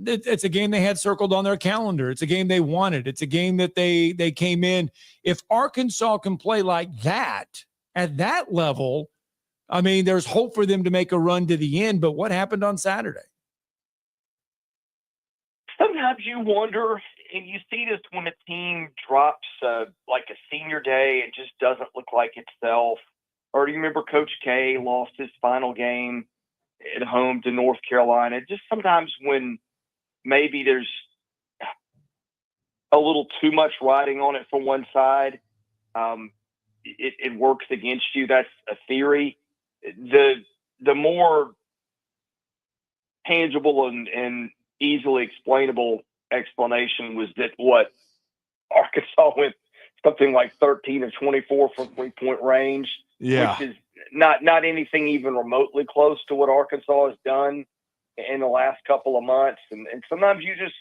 it's a game they had circled on their calendar. It's a game they wanted. It's a game that they came in. If Arkansas can play like that at that level, I mean, there's hope for them to make a run to the end. But what happened on Saturday?
Sometimes you wonder, and you see this when a team drops like a senior day and just doesn't look like itself. Or do you remember Coach K lost his final game at home to North Carolina? Just sometimes when maybe there's a little too much riding on it from one side, it works against you. That's a theory. The more tangible and easily explainable explanation was that Arkansas went something like 13 of 24 from 3-point range, which is not anything even remotely close to what Arkansas has done in the last couple of months. And sometimes you just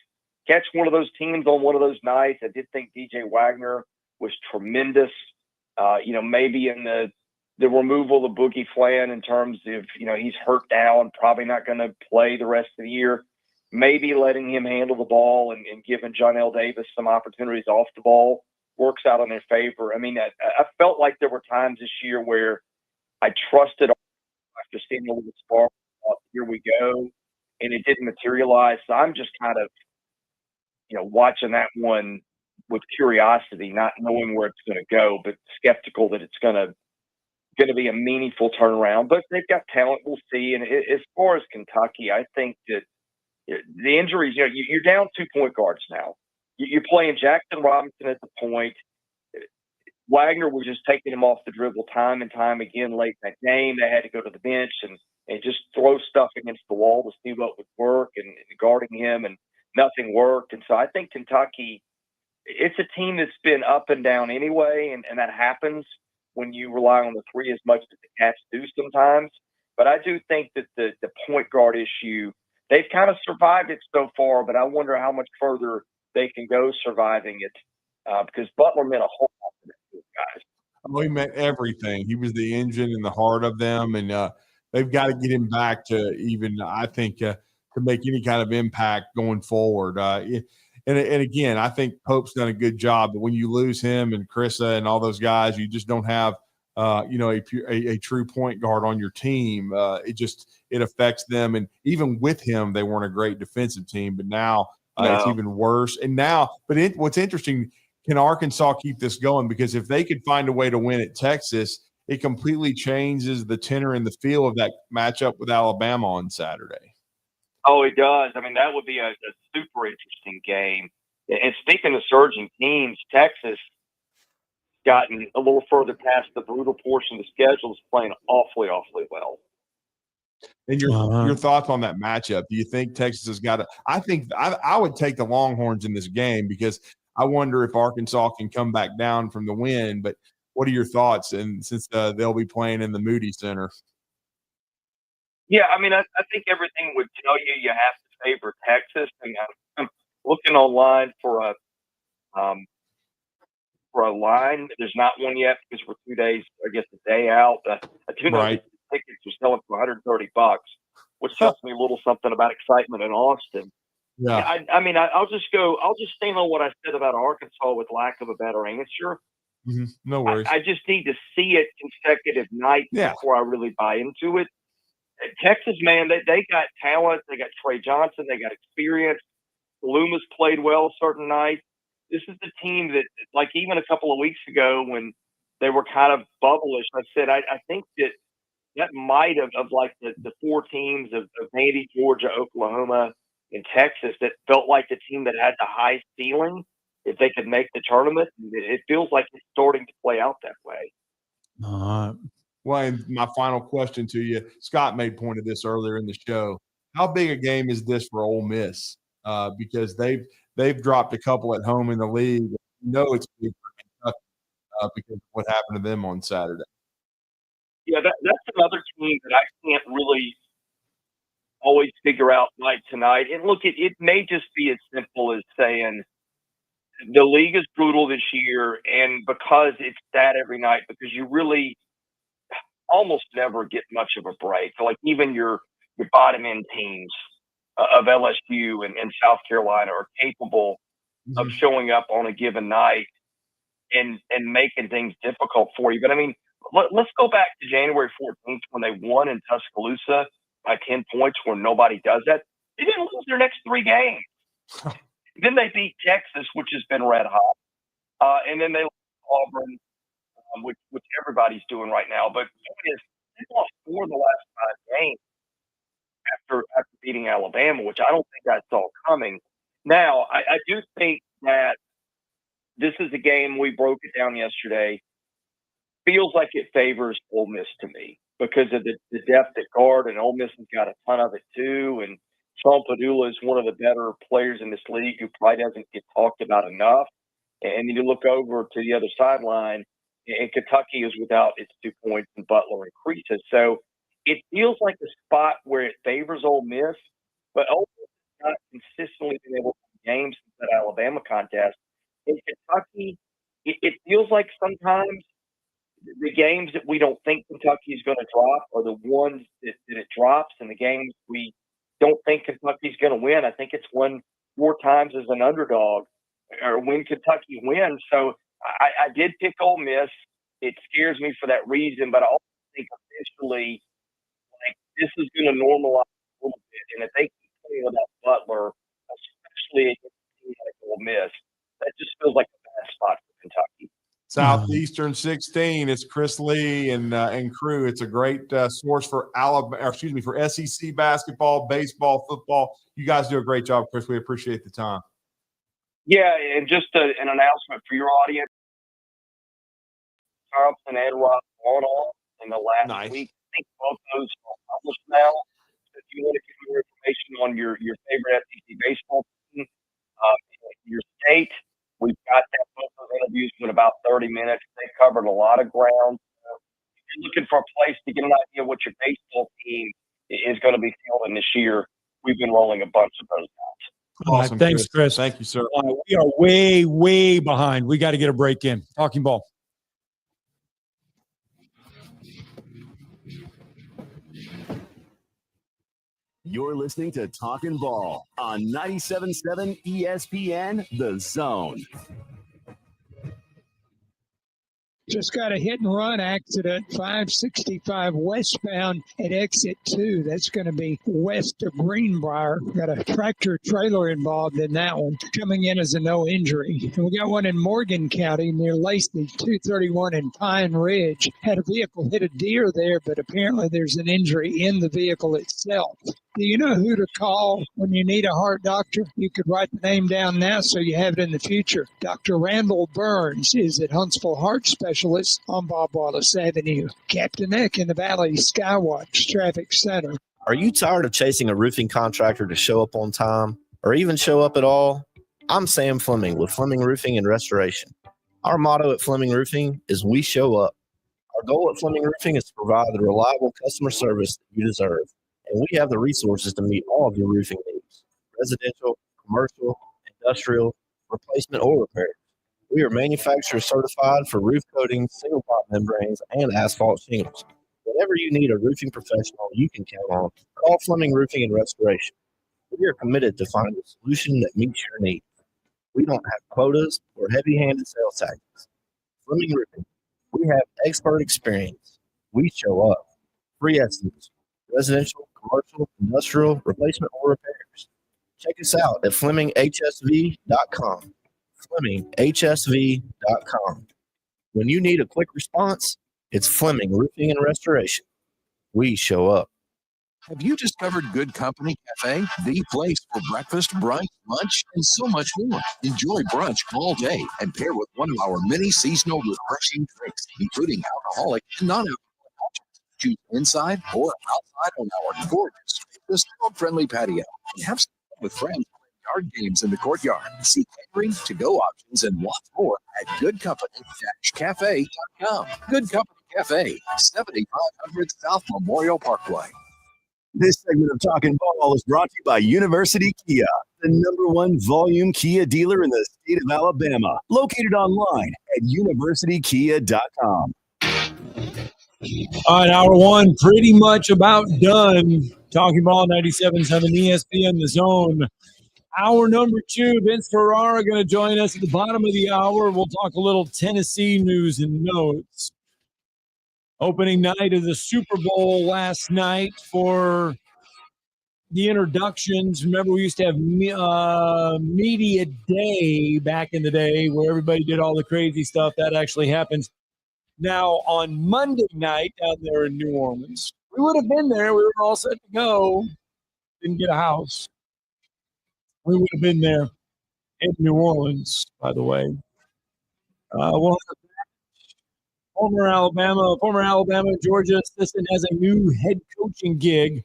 catch one of those teams on one of those nights. I did think DJ Wagner was tremendous. Maybe in the removal of Boogie Flan in terms of, he's hurt now and probably not going to play the rest of the year. Maybe letting him handle the ball and giving John L. Davis some opportunities off the ball works out in their favor. I mean, I felt like there were times this year where I trusted after seeing a little spark, here we go, and it didn't materialize. So I'm just kind of, watching that one with curiosity, not knowing where it's going to go, but skeptical that it's going to be a meaningful turnaround. But they've got talent. We'll see. And as far as Kentucky, I think that the injuries, you're down 2 point guards now. You're playing Jackson Robinson at the point. Wagner was just taking him off the dribble time and time again late in that game. They had to go to the bench and just throw stuff against the wall to see what would work and guarding him, and nothing worked. And so I think Kentucky, it's a team that's been up and down anyway, and that happens when you rely on the three as much as the Cats do sometimes. But I do think that the point guard issue, they've kind of survived it so far, but I wonder how much further they can go surviving it, because Butler meant a whole lot to those guys.
Oh, he meant everything. He was the engine and the heart of them, and they've got to get him back to even, I think, to make any kind of impact going forward. And again, I think Pope's done a good job, but when you lose him and Chrissa and all those guys, you just don't have a true point guard on your team. It affects them. And even with him, they weren't a great defensive team, but now it's even worse. And now, what's interesting, can Arkansas keep this going? Because if they could find a way to win at Texas, it completely changes the tenor and the feel of that matchup with Alabama on Saturday.
Oh, it does. I mean, that would be a super interesting game. And speaking of surging teams, Texas gotten a little further past the brutal portion of the schedule, is playing awfully, awfully well.
And your thoughts on that matchup? Do you think Texas has got to – I think I would take the Longhorns in this game, because I wonder if Arkansas can come back down from the win. But what are your thoughts? And since they'll be playing in the Moody Center.
Yeah, I mean, I think everything would tell you have to favor Texas. And I'm looking online for a for a line. There's not one yet because we're 2 days, I guess, a day out. I do know
Right.
that the tickets are selling for $130, which tells me a little something about excitement in Austin.
Yeah.
I'll just stand on what I said about Arkansas with lack of a better answer.
No worries.
I just need to see it consecutive nights before I really buy into it. Texas, man, they got talent. They got Trey Johnson. They got experience. Loomis played well certain nights. This is the team that, like, even a couple of weeks ago when they were kind of bubblish, I said I think that might have of like the four teams of Vandy, Georgia, Oklahoma, and Texas that felt like the team that had the high ceiling if they could make the tournament. It feels like it's starting to play out that way.
Well, and my final question to you, Scott made point of this earlier in the show. How big a game is this for Ole Miss? Because they've dropped a couple at home in the league. You know it's big for Kentucky because of what happened to them on Saturday.
Yeah, that's another team that I can't really always figure out night to night. And look, it may just be as simple as saying the league is brutal this year, and because it's that every night, because you really almost never get much of a break. Like even your bottom end teams of LSU and South Carolina are capable of showing up on a given night and making things difficult for you. But I mean, let's go back to January 14th when they won in Tuscaloosa by 10 points where nobody does that. They didn't lose their next 3 games. Then they beat Texas, which has been red hot. And then they lost Auburn, which everybody's doing right now. But the point is, they lost 4 of the last 5 games after beating Alabama, which I don't think I saw coming. Now, I do think that this is a game, we broke it down yesterday, feels like it favors Ole Miss to me because of the depth at guard, and Ole Miss has got a ton of it too. And Sean Padula is one of the better players in this league who probably doesn't get talked about enough. And then you look over to the other sideline, and Kentucky is without its 2 points, and Butler increases. So it feels like a spot where it favors Ole Miss, but Ole Miss has not consistently been able to win games since that Alabama contest. In Kentucky, it feels like sometimes the games that we don't think Kentucky is going to drop are the ones that it drops, and the games we don't think Kentucky's going to win. I think it's won 4 times as an underdog or when Kentucky wins. So I did pick Ole Miss. It scares me for that reason, but I also think officially, like, this is going to normalize a little bit. And if they keep playing without Butler, especially against a team like Ole Miss, that just feels like a bad spot for Kentucky.
Southeastern 16. It's Chris Lee and crew. It's a great source for for SEC basketball, baseball, football. You guys do a great job, Chris. We appreciate the time.
Yeah, and just an announcement for your audience. Thompson and Rob on in the last week. I think both those are published now. So if you want to get more information on your favorite SEC baseball team, your state, we've got that. Both those interviews in about 30 minutes. They covered a lot of ground. If you're looking for a place to get an idea of what your baseball team is going to be fielding this year, we've been rolling a bunch of those out.
Awesome,
Thanks, Chris.
Thank you, sir.
We are way, way behind. We got to get a break in. Talking ball.
You're listening to Talkin' Ball on 97.7 ESPN, The Zone.
Just got a hit and run accident, 565 westbound at exit 2. That's going to be west of Greenbrier. Got a tractor trailer involved in that one, coming in as a no injury. And we got one in Morgan County near Lacey, 231 in Pine Ridge. Had a vehicle hit a deer there, but apparently there's an injury in the vehicle itself. Do you know who to call when you need a heart doctor? You could write the name down now so you have it in the future. Dr. Randall Burns is at Huntsville Heart Specialist on Bob Wallace Avenue. Captain Eck in the Valley Skywatch Traffic Center.
Are you tired of chasing a roofing contractor to show up on time or even show up at all? I'm Sam Fleming with Fleming Roofing and Restoration. Our motto at Fleming Roofing is we show up. Our goal at Fleming Roofing is to provide the reliable customer service that you deserve. And we have the resources to meet all of your roofing needs, residential, commercial, industrial, replacement, or repairs. We are manufacturer certified for roof coatings, single pop membranes, and asphalt shingles. Whenever you need a roofing professional you can count on, call Fleming Roofing and Restoration. We are committed to finding a solution that meets your needs. We don't have quotas or heavy-handed sales tactics. Fleming Roofing, we have expert experience. We show up. Free estimates, residential, commercial, industrial, replacement, or repairs. Check us out at FlemingHSV.com. FlemingHSV.com. When you need a quick response, it's Fleming Roofing and Restoration. We show up.
Have you discovered Good Company Cafe? The place for breakfast, brunch, lunch, and so much more. Enjoy brunch all day and pair with one of our many seasonal refreshing drinks, including alcoholic and non-alcoholic options. Choose inside or outside on our gorgeous, dog-friendly patio. And have some fun with friends playing yard games in the courtyard. See catering, to-go options, and lots more at goodcompany-cafe.com. Good Company Cafe, 7500 South Memorial Parkway.
This segment of Talkin' Ball is brought to you by University Kia, the #1 volume Kia dealer in the state of Alabama. Located online at universitykia.com.
All right, hour one, pretty much about done. Talking Ball 97.7 ESPN The Zone. Hour number two, Vince Ferrara going to join us at the bottom of the hour. We'll talk a little Tennessee news and notes. Opening night of the Super Bowl last night for the introductions. Remember, we used to have media day back in the day where everybody did all the crazy stuff. That actually happens now on Monday night down there in New Orleans. We would have been there. We were all set to go. Didn't get a house. We would have been there in New Orleans, by the way. We'll have former Alabama, Georgia assistant has a new head coaching gig.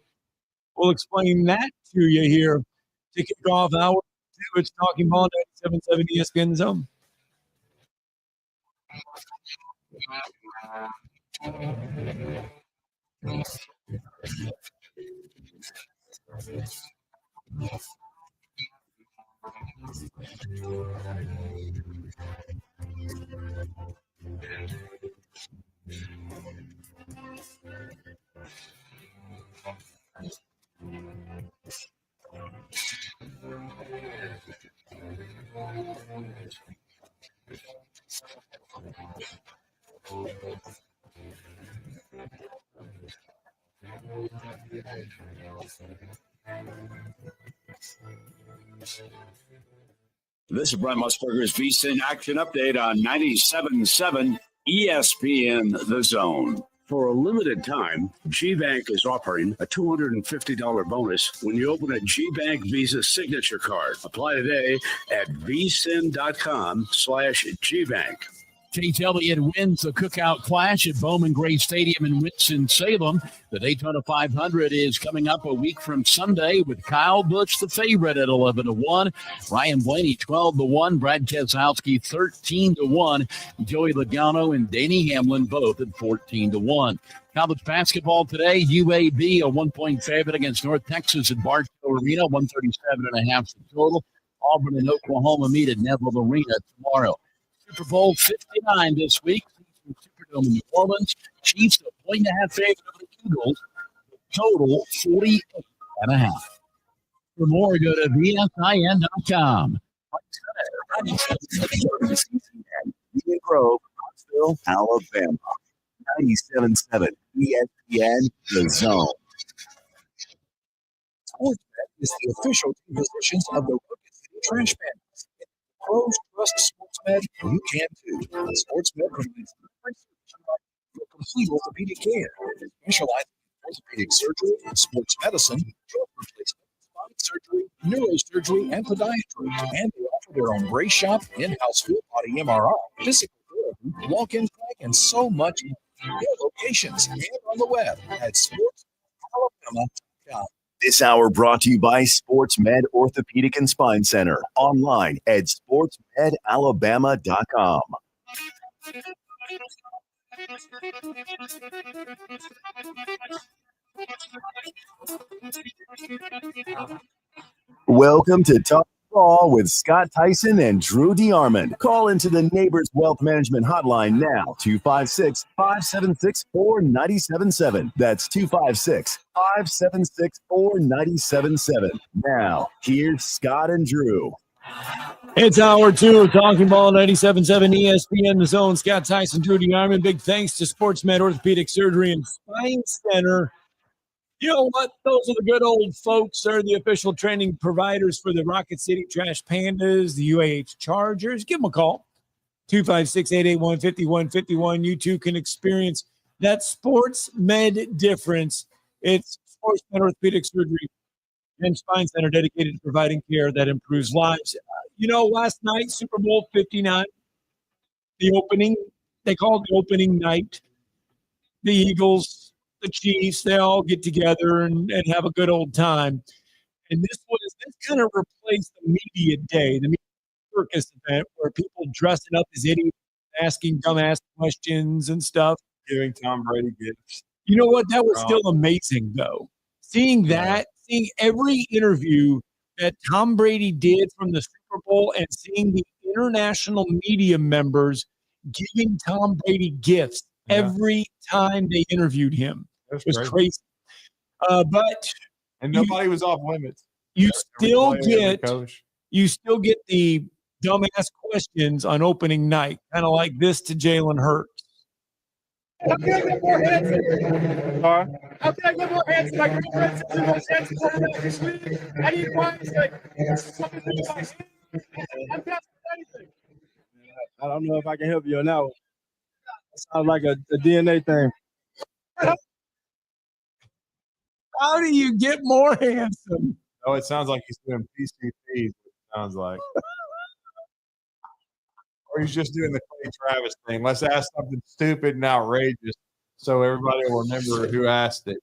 We'll explain that to you here to kick off hour two. It's Talking Ball 97.7 ESPN Zone.
This is Brent Musburger's VSiN Action Update on 97.7 ESPN The Zone. For a limited time, GBank is offering a $250 bonus when you open a GBank Visa signature card. Apply today at vsin.com/GBank.
Chase Elliott wins the Cookout Clash at Bowman Gray Stadium in Winston-Salem. The Daytona 500 is coming up a week from Sunday with Kyle Busch, the favorite, at 11-1. Ryan Blaney, 12-1. Brad Keselowski, 13-1. Joey Logano and Danny Hamlin both at 14-1. College basketball today, UAB, a 1-point favorite against North Texas at Barstow Arena, 137.5 total. Auburn and Oklahoma meet at Neville Arena tomorrow. Super Bowl 59 this week. Superdome in New Orleans. Chiefs a 1.5 favorite over the Eagles. Total 48.5. For more, go to VSIN.com.
Union Grove, Huntsville, Alabama. 97.7 ESPN The Zone.
SportsBet is the official team positions of the Rocket City Trash Bandits. Pros trust SportsMed, and you can too. SportsMed provides for complete orthopedic care, specializing in orthopedic surgery, sports medicine, joint replacement, spine surgery, neurosurgery, and podiatry. And they offer their own brace shop, in-house full body MRI, physical therapy, walk-in clinic, and so much more. Their locations and on the web at sportsalabama.com.
This hour brought to you by SportsMed Orthopedic and Spine Center. Online at sportsmedalabama.com. Welcome to Talk ball with Scott Tyson and Drew DeArmond. Call into the Neighbors Wealth Management Hotline now, 256-576-4977. That's 256-576-4977. Now, here's Scott and Drew.
It's hour 2 of Talking Ball 97.7 ESPN, The Zone. Scott Tyson, Drew DeArmond. Big thanks to SportsMed Orthopedic Surgery and Spine Center. You know what? Those are the good old folks. They're the official training providers for the Rocket City Trash Pandas, the UAH Chargers. Give them a call, 256-881-5151. You too can experience that sports med difference. It's SportsMed Orthopedic Surgery and Spine Center dedicated to providing care that improves lives. You know, last night, Super Bowl 59, the opening, they call it the opening night. The Eagles, the Chiefs, they all get together and have a good old time. And this kind of replaced the media day, the media circus event where people dressing up as idiots, asking dumbass questions and stuff.
Giving Tom Brady gifts.
You know what? That was still amazing, though. Seeing that, seeing every interview that Tom Brady did from the Super Bowl and seeing the international media members giving Tom Brady gifts every time they interviewed him. It was crazy.
And nobody was off limits.
You still get the dumbass questions on opening night, kind of like this to Jalen Hurts.
How can I get more handsome? How can I get more handsome? My girlfriend says the most handsome quarterback this league. I need points. Like, something to do with my hands. I'm passing anything.
I don't know if I can help you on that one. It sounds like a DNA thing.
How do you get more handsome?
Oh, it sounds like he's doing PCPs. It sounds like. Or he's just doing the Clay Travis thing. Let's ask something stupid and outrageous so everybody will remember who asked it.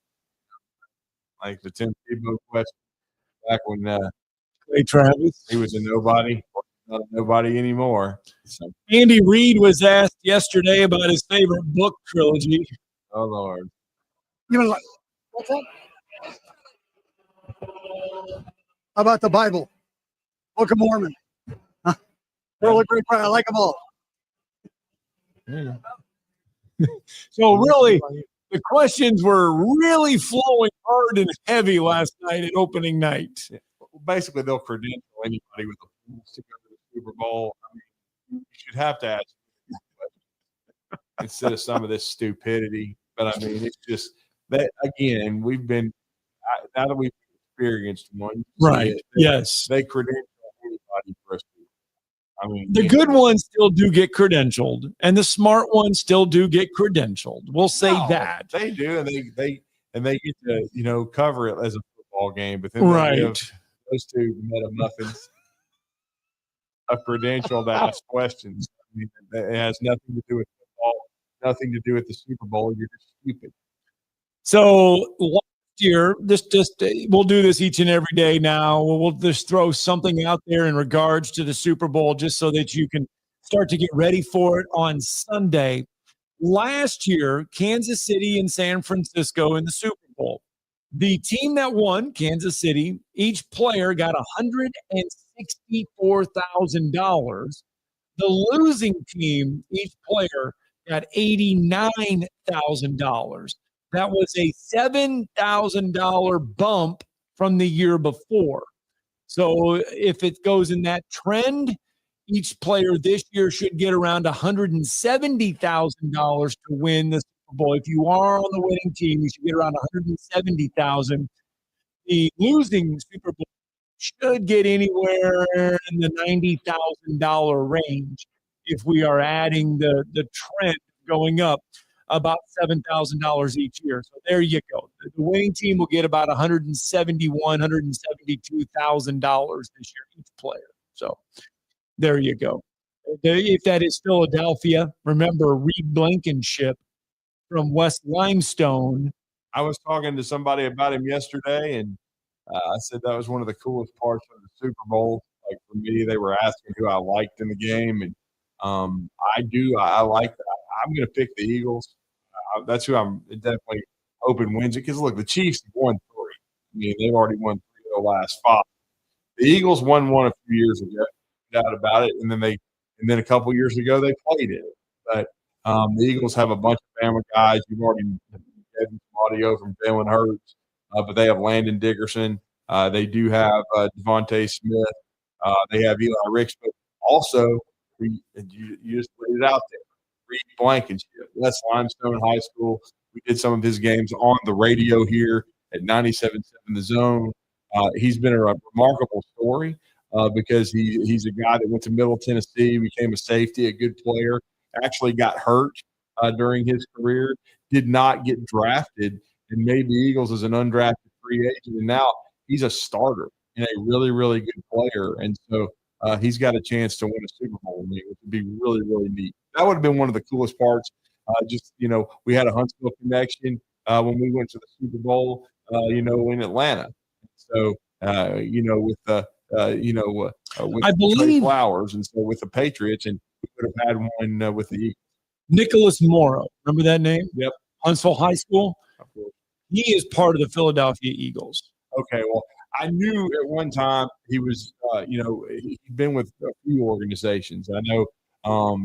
Like the Tim Tebow question back when
Clay Travis,
he was a nobody, not a nobody anymore. So.
Andy Reid was asked yesterday about his favorite book trilogy.
Oh, Lord.
What's up? How about the Bible? Book of Mormon. Huh? Really great. I like them all.
So really, the questions were really flowing hard and heavy last night at opening night.
Yeah. Well, basically, they'll credential anybody with a to go to the Super Bowl. I mean, you should have to ask instead of some of this stupidity. But I mean, it's just that again. We've been now that we've experienced one,
right? Yes,
they credential anybody for a Super Bowl. I mean,
the good ones still do get credentialed, and the smart ones still do get credentialed. We'll say that
they do, and they get to cover it as a football game. But then
right,
they give those two meta muffins a credential to ask questions. I mean, it has nothing to do with football, nothing to do with the Super Bowl. You're just stupid.
So last year, we'll do this each and every day now. We'll just throw something out there in regards to the Super Bowl just so that you can start to get ready for it on Sunday. Last year, Kansas City and San Francisco in the Super Bowl. The team that won, Kansas City, each player got $164,000. The losing team, each player got $89,000. That was a $7,000 bump from the year before. So if it goes in that trend, each player this year should get around $170,000 to win the Super Bowl. If you are on the winning team, you should get around $170,000. The losing Super Bowl should get anywhere in the $90,000 range if we are adding the trend going up about $7,000 each year. So there you go. The winning team will get about $172,000 this year each player. So there you go. If that is Philadelphia, remember Reed Blankenship from West Limestone.
I was talking to somebody about him yesterday, and I said that was one of the coolest parts of the Super Bowl. Like for me, they were asking who I liked in the game, and I like that. I'm going to pick the Eagles. That's who I'm definitely hoping wins it. Because look, the Chiefs have won 3. I mean, they've already won 3 of the last 5. The The Eagles won one a few years ago, no doubt about it, and then a couple years ago they played it. But the Eagles have a bunch of Bama guys. You've already had some audio from Jalen Hurts, but they have Landon Dickerson. They do have Devontae Smith. They have Eli Ricks, but also you just put it out there. Reed Blankenship. That's Limestone High School. We did some of his games on the radio here at 97.7 The Zone. He's been a remarkable story because he's a guy that went to Middle Tennessee, became a safety, a good player, actually got hurt during his career, did not get drafted, and made the Eagles as an undrafted free agent. And now he's a starter and a really, really good player. And so he's got a chance to win a Super Bowl, which would be really, really neat. That would have been one of the coolest parts. We had a Huntsville connection when we went to the Super Bowl, in Atlanta. So, with
I believe
Trey Flowers, and so with the Patriots, and we would have had one with the Eagles.
Nicholas Morrow. Remember that name?
Yep.
Huntsville High School. He is part of the Philadelphia Eagles.
Okay, well, I knew at one time he was, he'd been with a few organizations. I know, I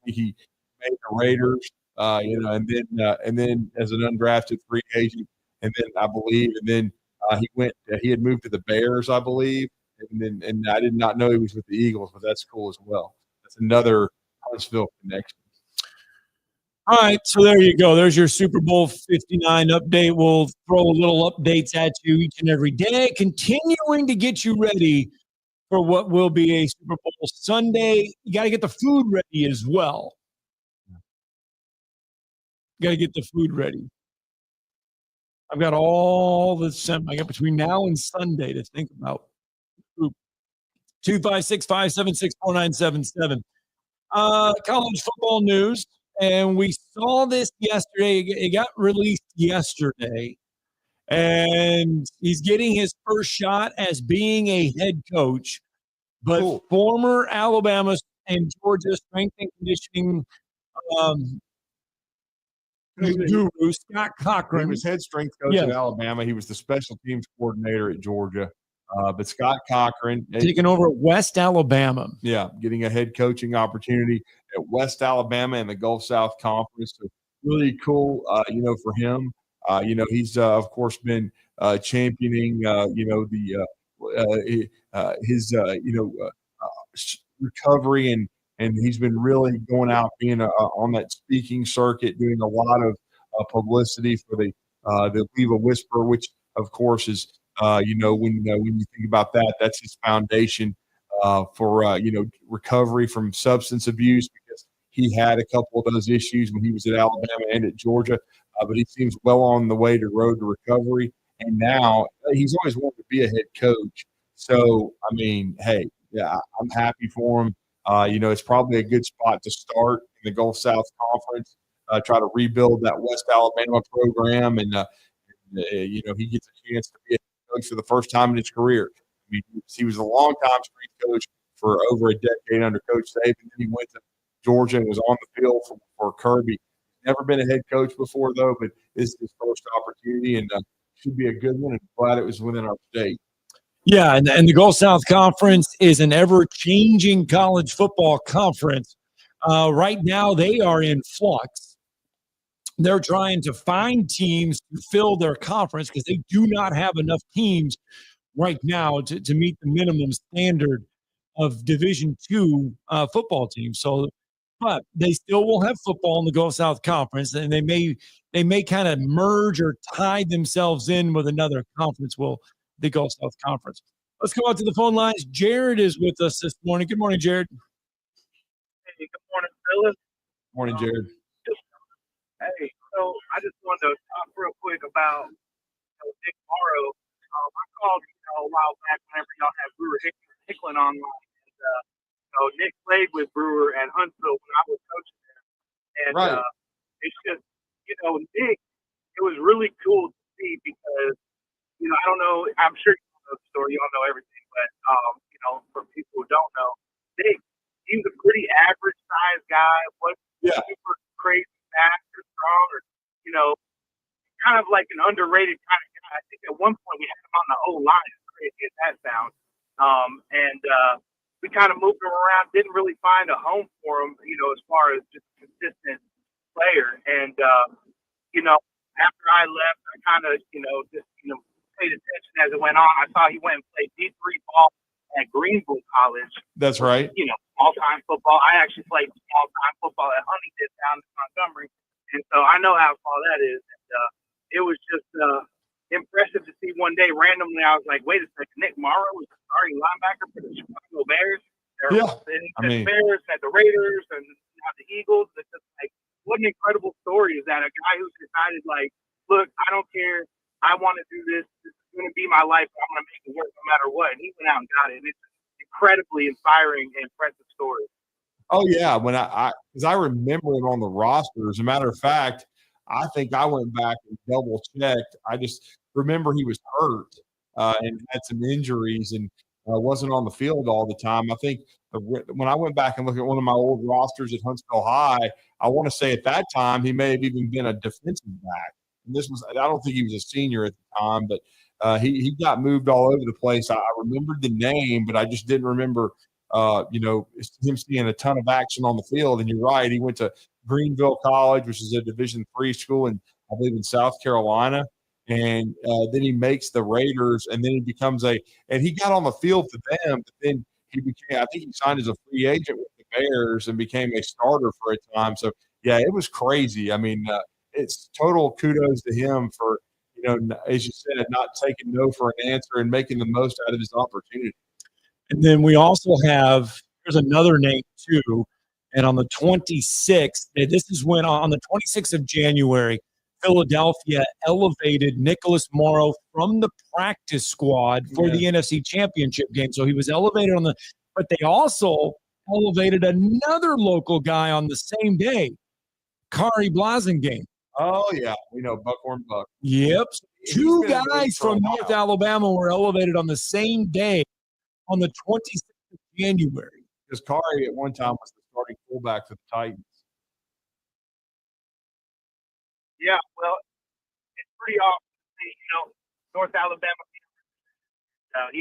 think he made the Raiders, and then as an undrafted free agent, and then I believe, he had moved to the Bears, I believe, and I did not know he was with the Eagles, but that's cool as well. That's another Huntsville connection.
All right, so there you go. There's your Super Bowl 59 update. We'll throw little updates at you each and every day, continuing to get you ready for what will be a Super Bowl Sunday. You got to get the food ready as well. You got to get the food ready. I've got all the I got between now and Sunday to think about. 256-576-4977. College football news. And we saw this yesterday. It got released yesterday. And he's getting his first shot as being a head coach. But former Alabama and Georgia strength and conditioning guru, Scott Cochran.
He was head strength coach at Alabama. He was the special teams coordinator at Georgia. But Scott Cochran
taking over at West Alabama.
Yeah, getting a head coaching opportunity at West Alabama in the Gulf South Conference. So really cool, for him. He's of course been championing, his recovery, and he's been really going out being on that speaking circuit, doing a lot of publicity for the Leave a Whisper, which of course is. When you think about that, that's his foundation for recovery from substance abuse, because he had a couple of those issues when he was at Alabama and at Georgia, but he seems well on the way to road to recovery. And now he's always wanted to be a head coach. So, I mean, hey, yeah, I'm happy for him. It's probably a good spot to start in the Gulf South Conference, try to rebuild that West Alabama program. And, he gets a chance to be a coach for the first time in his career. I mean, he was a long-time strength coach for over a decade under Coach Saban. Then he went to Georgia and was on the field for Kirby. Never been a head coach before, though, but this is his first opportunity, and should be a good one, and glad it was within our state.
Yeah, and the Gulf South Conference is an ever-changing college football conference. Right now, they are in flux. They're trying to find teams to fill their conference because they do not have enough teams right now to meet the minimum standard of Division II football teams. So, but they still will have football in the Gulf South Conference, and they may kind of merge or tie themselves in with another conference. The Gulf South Conference. Let's go out to the phone lines. Jared is with us this morning. Good morning, Jared.
Hey, good morning, fellas.
Morning, Jared.
Hey, so I just wanted to talk real quick about Nick Morrow. I called a while back whenever y'all had Brewer Hicklin online. And, Nick played with Brewer and Huntsville when I was coaching there. And it's just, Nick, it was really cool to see because, I don't know, I'm sure you know the story, y'all know everything, but, for people who don't know, Nick, he was a pretty average sized guy, wasn't super crazy fast or strong or, kind of like an underrated kind of guy. I think at one point we had him on the O-line. as that sounds. And we kind of moved him around, didn't really find a home for him, as far as just a consistent player. And, after I left, I kind of, just, paid attention as it went on. I saw he went and played D3 ball at Greenville College.
That's right.
Small-time football. I actually played small-time football at Huntington down in Montgomery. And so I know how small that is. And it was just impressive to see one day randomly. I was like, wait a second, Nick Morrow was the starting linebacker for the Chicago Bears. The Bears had the Raiders and now the Eagles. It's just like, what an incredible story is that a guy who's decided, like, look, I don't care. I want to do this. This is going to be my life. I'm going to make it work no matter what. And he went out and got it. It's an incredibly inspiring and impressive story.
Oh yeah, when because I remember him on the roster. As a matter of fact, I think I went back and double checked. I just remember he was hurt and had some injuries and wasn't on the field all the time. I think when I went back and looked at one of my old rosters at Huntsville High, I want to say at that time he may have even been a defensive back. And I don't think he was a senior at the time, but he got moved all over the place. I remembered the name, but I just didn't remember, him seeing a ton of action on the field. And you're right. He went to Greenville College, which is a Division III school I believe in South Carolina. And then he makes the Raiders, and then he becomes and he got on the field for them, but then he became, I think he signed as a free agent with the Bears and became a starter for a time. So yeah, it was crazy. I mean, it's total kudos to him for, as you said, not taking no for an answer and making the most out of his opportunity.
And then we also have, there's another name too. And on the 26th, this is when on the 26th of January, Philadelphia elevated Nicholas Morrow from the practice squad for the NFC Championship game. So he was elevated but they also elevated another local guy on the same day, Kari Blasingame.
Oh, yeah. We know Buckhorn Buck.
Yep. Two guys from North Alabama were elevated on the same day on the 26th of January.
Because Kari at one time was the starting fullback for the Titans.
Yeah, well, it's pretty awesome to see, North Alabama, and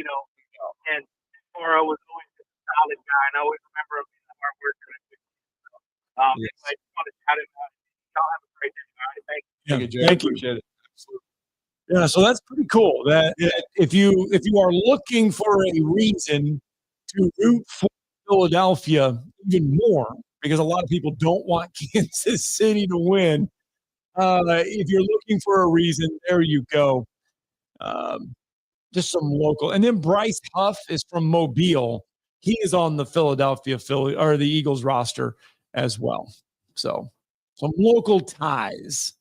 Morrow was always a solid guy, and I always remember him being a hard worker. Anyway, I just want to shout him out. Y'all have a great day. All right, thank you.
Thank you, Jay.
Thank you.
Appreciate it. Absolutely.
Yeah, so that's pretty cool. That if you are looking for a reason to root for Philadelphia even more, because a lot of people don't want Kansas City to win. If you're looking for a reason, there you go. Just some local. And then Bryce Huff is from Mobile. He is on the the Eagles roster as well. So some local ties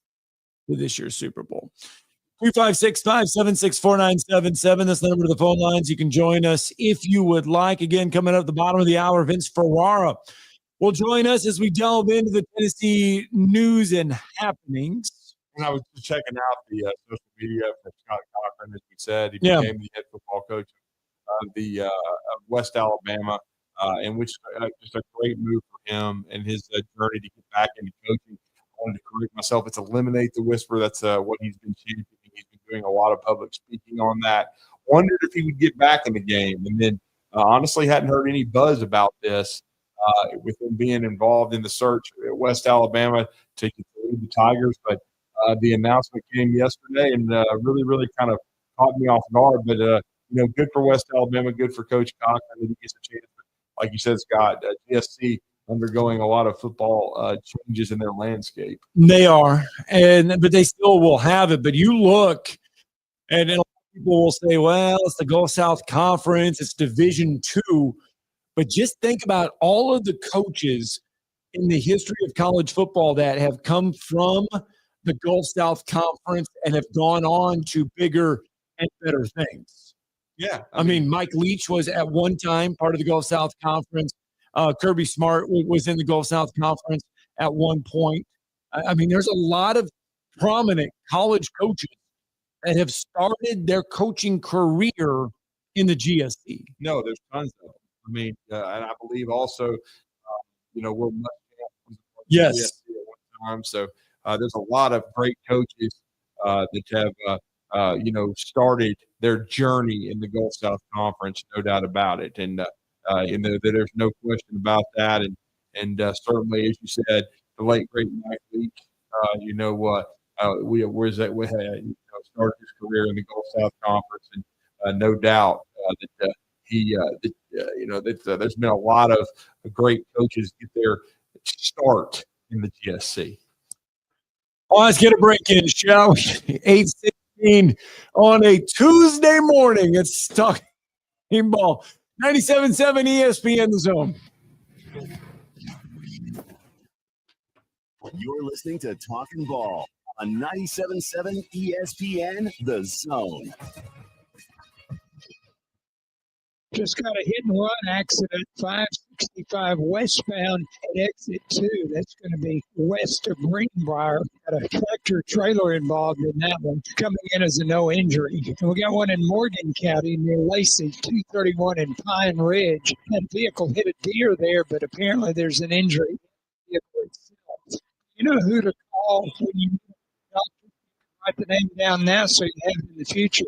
to this year's Super Bowl. 356-576-4977. That's the number to the phone lines. You can join us if you would like. Again, coming up at the bottom of the hour, Vince Ferrara will join us as we delve into the Tennessee news and happenings.
And I was just checking out the social media for Scott Cochran, as we said. He became the head football coach of West Alabama, and which just a great move for him and his journey to get back into coaching. I wanted to correct myself. It's Eliminate the Whisper. That's what he's been championing. He's been doing a lot of public speaking on that. Wondered if he would get back in the game. And then honestly hadn't heard any buzz about this. With him being involved in the search at West Alabama to lead the Tigers. But the announcement came yesterday and really, really kind of caught me off guard. But, good for West Alabama, good for Coach Cochran that he gets a chance. But like you said, Scott, GSC undergoing a lot of football changes in their landscape.
They are, but they still will have it. But you look, and a lot of people will say, well, it's the Gulf South Conference, it's Division II. But just think about all of the coaches in the history of college football that have come from the Gulf South Conference and have gone on to bigger and better things.
Yeah.
I mean, Mike Leach was at one time part of the Gulf South Conference. Kirby Smart was in the Gulf South Conference at one point. I mean, there's a lot of prominent college coaches that have started their coaching career in the GSC.
No, there's tons of them. I mean, and I believe also, Will Muschamp was
yes
at one time. So there's a lot of great coaches that have started their journey in the Gulf South Conference, no doubt about it. And there's no question about that. And certainly, as you said, the late great Mike Leake, we started his career in the Gulf South Conference, and no doubt that there's been a lot of great coaches get their start in the GSC.
Oh, let's get a break in, shall we? 8:16 on a Tuesday morning. It's Talking Ball. 97.7 ESPN The Zone.
You're listening to Talkin' Ball on 97.7 ESPN The Zone.
Just got a hit and run accident, 565 westbound at exit 2. That's going to be west of Greenbrier. Got a tractor trailer involved in that one, coming in as a no injury. And we got one in Morgan County near Lacey, 231 in Pine Ridge. That vehicle hit a deer there, but apparently there's an injury in the vehicle itself. You know who to call when you need a doctor? Write the name down now so you have it in the future.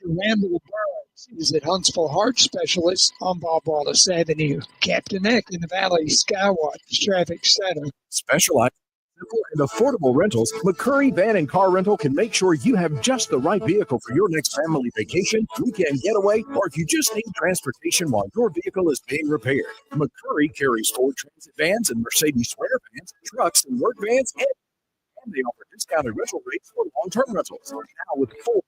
Randall Burns is at Huntsville Heart Specialist on Bob Wallace Avenue. Captain Eck in the Valley Skywatch Traffic Center.
Specialized in simple and affordable rentals, McCurry Van and Car Rental can make sure you have just the right vehicle for your next family vacation, weekend getaway, or if you just need transportation while your vehicle is being repaired. McCurry carries Ford Transit vans and Mercedes Sprinter vans, trucks and work vans, and they offer discounted rental rates for long-term rentals. Now with full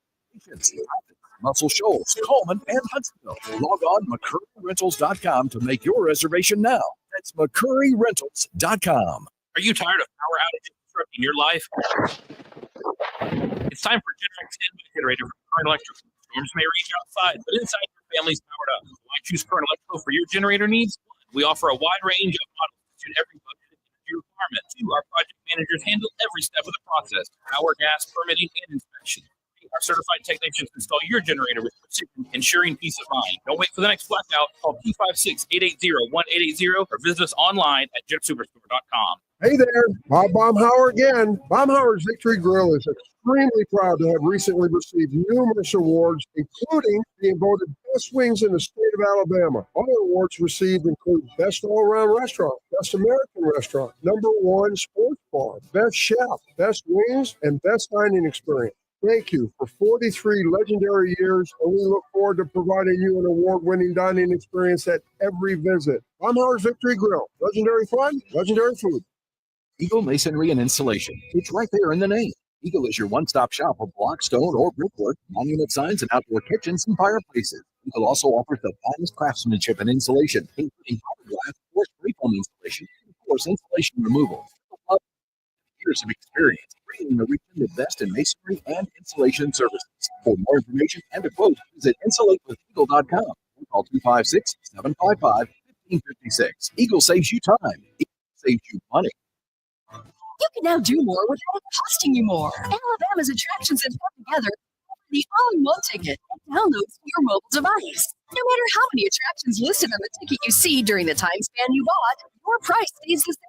Muscle Shoals, Coleman, and Huntsville. Log on McCurryRentals.com to make your reservation now. That's McCurryRentals.com.
Are you tired of power outages disrupting your life? It's time for Generac Standby Generator from Current Electric. Storms may reach outside, but inside your family's powered up. Why choose Current Electric for your generator needs? We offer a wide range of models to suit every budget and energy requirement. Our project managers handle every step of the process: power, gas, permitting, and inspection. Our certified technicians install your generator with precision, ensuring peace of mind. Don't wait for the next blackout. Call 256-880-1880 or visit us online at jetsuperstore.com.
Hey there, Bob Baumhauer again. Baumhauer's Victory Grill is extremely proud to have recently received numerous awards, including being voted best wings in the state of Alabama. Other awards received include Best All-Around Restaurant, Best American Restaurant, #1 Sports Bar, Best Chef, Best Wings, and Best Dining Experience. Thank you for 43 legendary years, and we look forward to providing you an award-winning dining experience at every visit. Baumhauer's Victory Grill. Legendary fun, legendary food.
Eagle Masonry and Installation. It's right there in the name. Eagle is your one-stop shop for block, stone, or brickwork, monument signs, and outdoor kitchens and fireplaces. Eagle also offers the finest craftsmanship and insulation, including fiberglass, or spray foam installation, and of course, insulation removal. Years of experience, bringing the region the best in masonry and insulation services. For more information and a quote, visit insulatewitheagle.com. Call 256-755-1556. Eagle saves you time. Eagle saves you money.
You can now do more without it costing you more. Alabama's attractions have come together for the all-in-one ticket and downloads to your mobile device. No matter how many attractions listed on the ticket you see during the time span you bought, your price stays the same.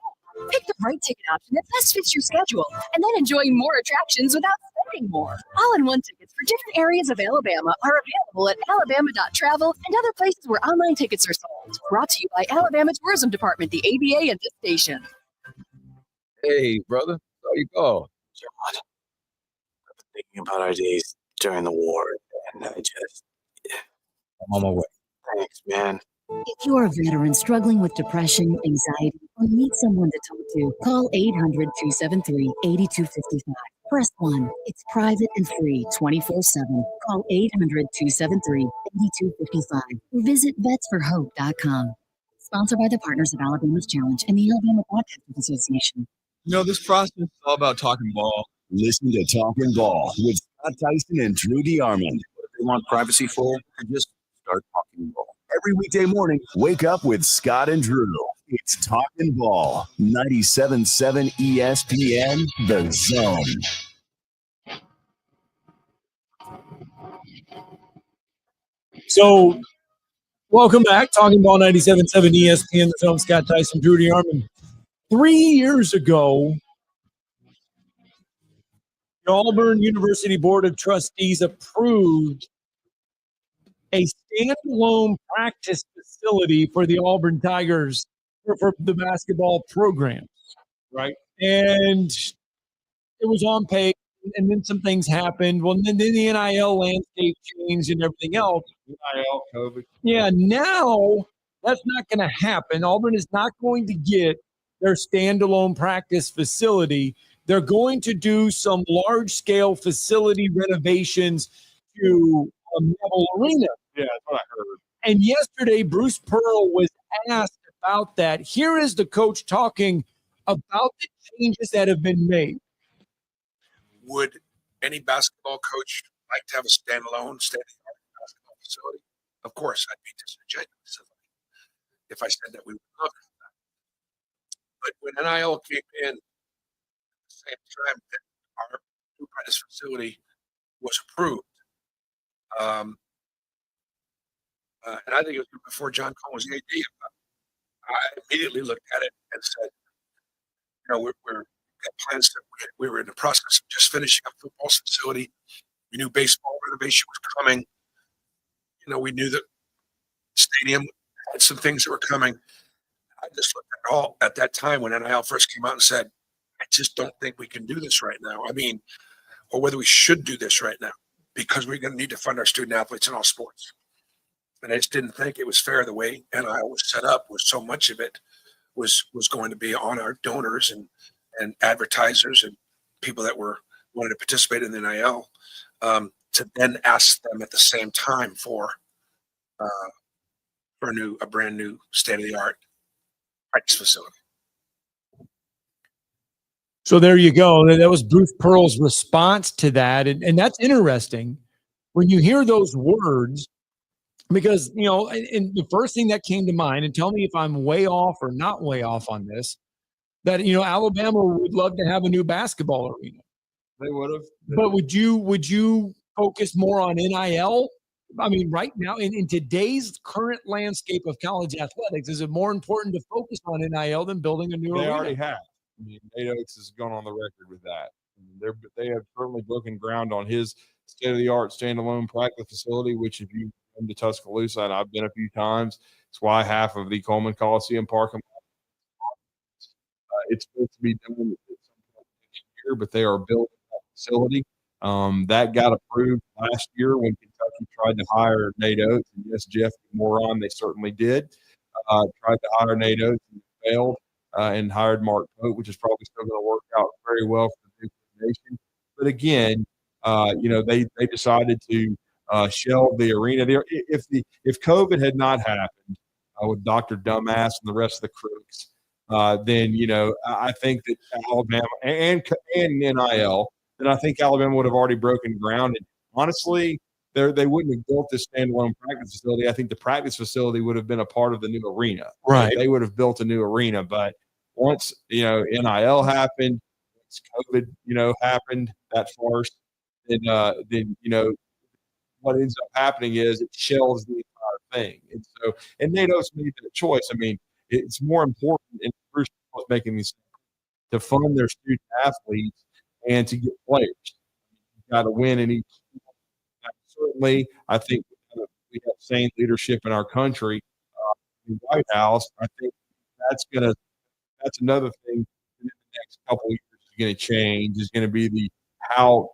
Pick the right ticket option that best fits your schedule, and then enjoy more attractions without spending more. All-in-one tickets for different areas of Alabama are available at alabama.travel and other places where online tickets are sold. Brought to you by Alabama Tourism Department, the ABA, and this station.
Hey, brother. How you go?
John, I've been thinking about our days during the war, and I'm
on my way.
Thanks, man.
If you're a veteran struggling with depression, anxiety, or need someone to talk to, call 800-273-8255. Press 1. It's private and free 24/7. Call 800-273-8255 or visit vetsforhope.com. Sponsored by the Partners of Alabama's Challenge and the Alabama Broadcasters Association.
This process is all about talking ball.
Listen to Talkin' Ball with Scott Tyson and Drew DeArmond.
If they want privacy for it, just start talking ball.
Every weekday morning, wake up with Scott and Drew. It's Talkin' Ball, 97.7 ESPN, The Zone.
So, welcome back. Talking Ball 97.7 ESPN, The Zone. Scott Tyson, Drew DeArmond. 3 years ago, The Auburn University Board of Trustees approved a standalone practice facility for the Auburn Tigers for the basketball program.
Right.
And it was on pace, and then some things happened. Well, then the NIL landscape changed and everything else.
NIL, COVID.
Yeah, now that's not going to happen. Auburn is not going to get their standalone practice facility. They're going to do some large-scale facility renovations to Neville Arena.
Yeah, that's what I heard.
And yesterday, Bruce Pearl was asked about that. Here is the coach talking about the changes that have been made.
Would any basketball coach like to have a standalone state-of-the-art basketball facility? Of course, I'd be disingenuous if I said that we would love that. But when NIL came in at the same time that our new practice facility was approved, and I think it was before John Cohen was the AD, I immediately looked at it and said, we're got plans that we were in the process of just finishing up football facility. We knew baseball renovation was coming. We knew that stadium had some things that were coming. I just looked at it all at that time when NIL first came out and said, I just don't think we can do this right now. Or whether we should do this right now, because we're going to need to fund our student athletes in all sports. And I just didn't think it was fair the way NIL was set up, was so much of it was going to be on our donors and advertisers and people that were wanting to participate in the NIL, to then ask them at the same time for a brand new state-of-the-art practice facility.
So there you go. That was Bruce Pearl's response to that. And that's interesting when you hear those words, because, and the first thing that came to mind, and tell me if I'm way off or not way off on this, that, Alabama would love to have a new basketball arena.
They would have.
But would you focus more on NIL? Right now, in today's current landscape of college athletics, is it more important to focus on NIL than building a new arena?
They already have. Nate Oates has gone on the record with that. They have certainly broken ground on his state-of-the-art standalone practice facility, which if you come to Tuscaloosa, and I've been a few times, it's why half of the Coleman Coliseum parking lot, it's supposed to be done at some point next year, but they are building that facility. That got approved last year when Kentucky tried to hire Nate Oates. And yes, Jeff, moron, they certainly did. Tried to hire Nate Oates and failed, and hired Mark Pope, which is probably still going to work out very well for the Duke Nation. But again, they decided to shelve the arena. If COVID had not happened with Dr. Dumbass and the rest of the critics, then I think that Alabama and NIL, then I think Alabama would have already broken ground. And honestly, they wouldn't have built this standalone practice facility. I think the practice facility would have been a part of the new arena.
Right.
They would have built a new arena. But once, NIL happened, once COVID, happened, that farce, then what ends up happening is it shells the entire thing. And Nate Oates made that choice. It's more important, and Bruce was making these to fund their student athletes and to get players. You've got to win in each. Certainly, I think we have sane leadership in our country. In the White House, I think that's another thing in the next couple of years is going to change. Is going to be how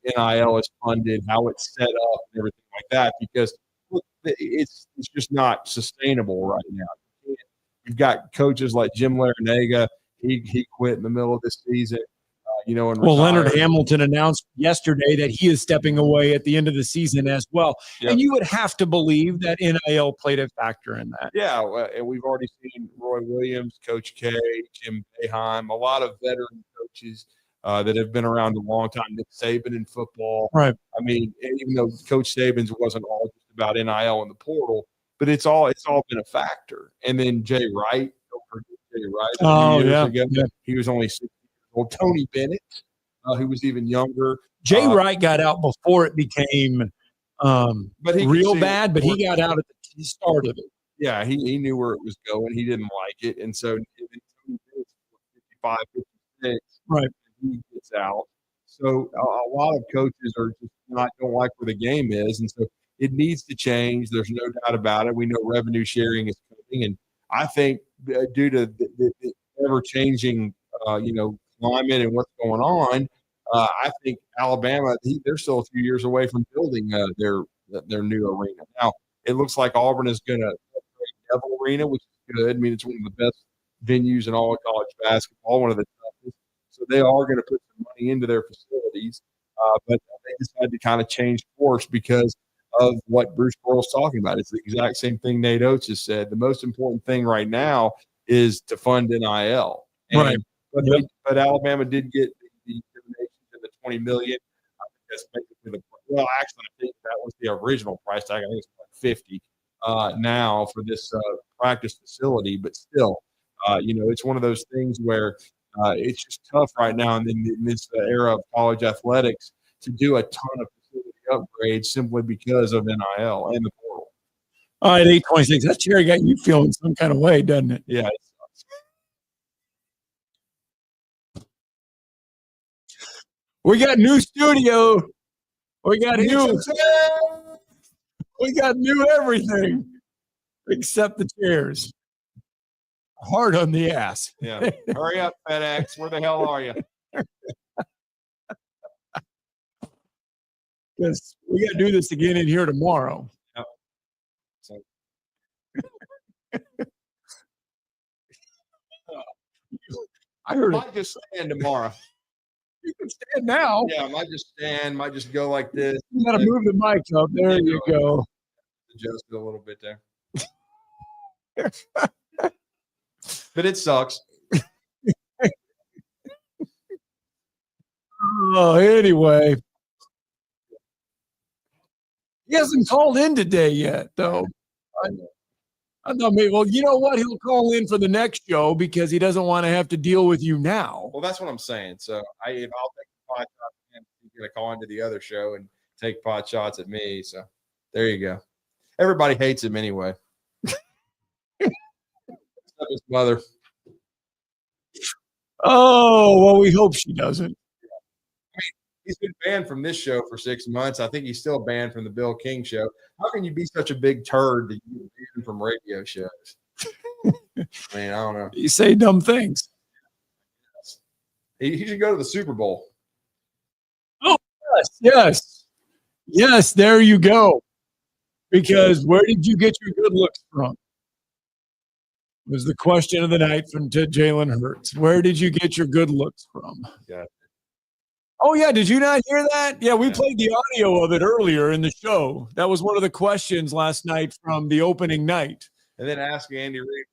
NIL is funded, how it's set up, and everything like that. Because look, it's just not sustainable right now. You've got coaches like Jim Larinaga. He quit in the middle of this season. And
Leonard Hamilton announced yesterday that he is stepping away at the end of the season as well. Yep. And you would have to believe that NIL played a factor in that.
Yeah, and we've already seen Roy Williams, Coach K, Jim Boeheim, a lot of veteran coaches that have been around a long time. Nick Saban in football.
Right.
Even though Coach Saban's wasn't all just about NIL and the portal, but it's all been a factor. And then Jay Wright, ago, he was only 6 years old. Tony Bennett, who was even younger.
Jay Wright got out before it became real bad, but he got out at the start of it.
Yeah, he knew where it was going. He didn't like it. And so Tony Bennett's 55, 56.
Right.
He gets out. So a lot of coaches are just don't like where the game is, and so it needs to change. There's no doubt about it. We know revenue sharing is coming, and I think due to the ever-changing, climate and what's going on, I think Alabama they're still a few years away from building their new arena. Now it looks like Auburn is going to upgrade Neville Arena, which is good. I mean, it's one of the best venues in all of college basketball, one of the toughest. So they are going to put some money into their facilities, but they decided to kind of change course because of what Bruce Pearl's talking about. It's the exact same thing Nate Oates has said. The most important thing right now is to fund NIL.
Right.
But Alabama did get the donations of the $20 million. I think that's basically actually, I think that was the original price tag. I think it's like $50 now for this practice facility. But still, it's one of those things where it's just tough right now in this era of college athletics to do a ton of facility upgrades simply because of NIL and the portal.
All right, 8:26. That chair got you feeling some kind of way, doesn't it?
Yeah.
We got new studio. We got new everything except the chairs. Hard on the ass.
Yeah. Hurry up, FedEx. Where the hell are you?
Because we got to do this again in here tomorrow.
Yep. So.
I heard
might just stand tomorrow.
You can stand now.
Yeah, I might just stand, might just go like this.
You got to move the mic up. There you go.
Adjust it a little bit there. But it sucks.
Oh, anyway. He hasn't called in today yet, though. I thought maybe, well, you know what? He'll call in for the next show because he doesn't want to have to deal with you now.
Well, that's what I'm saying. So I'll take pot shots at him. He's going to call into the other show and take pot shots at me. So there you go. Everybody hates him anyway. Except his mother.
Oh, well, we hope she doesn't.
He's been banned from this show for 6 months. I think he's still banned from the Bill King show. How can you be such a big turd that you get banned from radio shows? I mean, I don't know.
You say dumb things.
He should go to the Super Bowl.
Oh, yes. There you go. Because where did you get your good looks from? Was the question of the night from Jalen Hurts. Where did you get your good looks from?
Yeah.
Oh, yeah. Did you not hear that? Yeah, we played the audio of it earlier in the show. That was one of the questions last night from the opening night.
And then ask Andy Reid.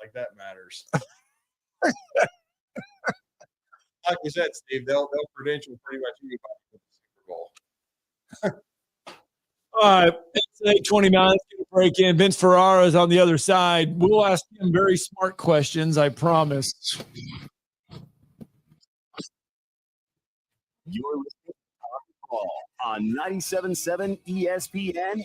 Like that matters. Like you said, Steve, they'll credential pretty much anybody for the Super Bowl.
All right. It's 8:29. Let's get a break in. Vince Ferrara is on the other side. We'll ask him very smart questions, I promise.
You're listening to Talkin Ball on 97.7 ESPN.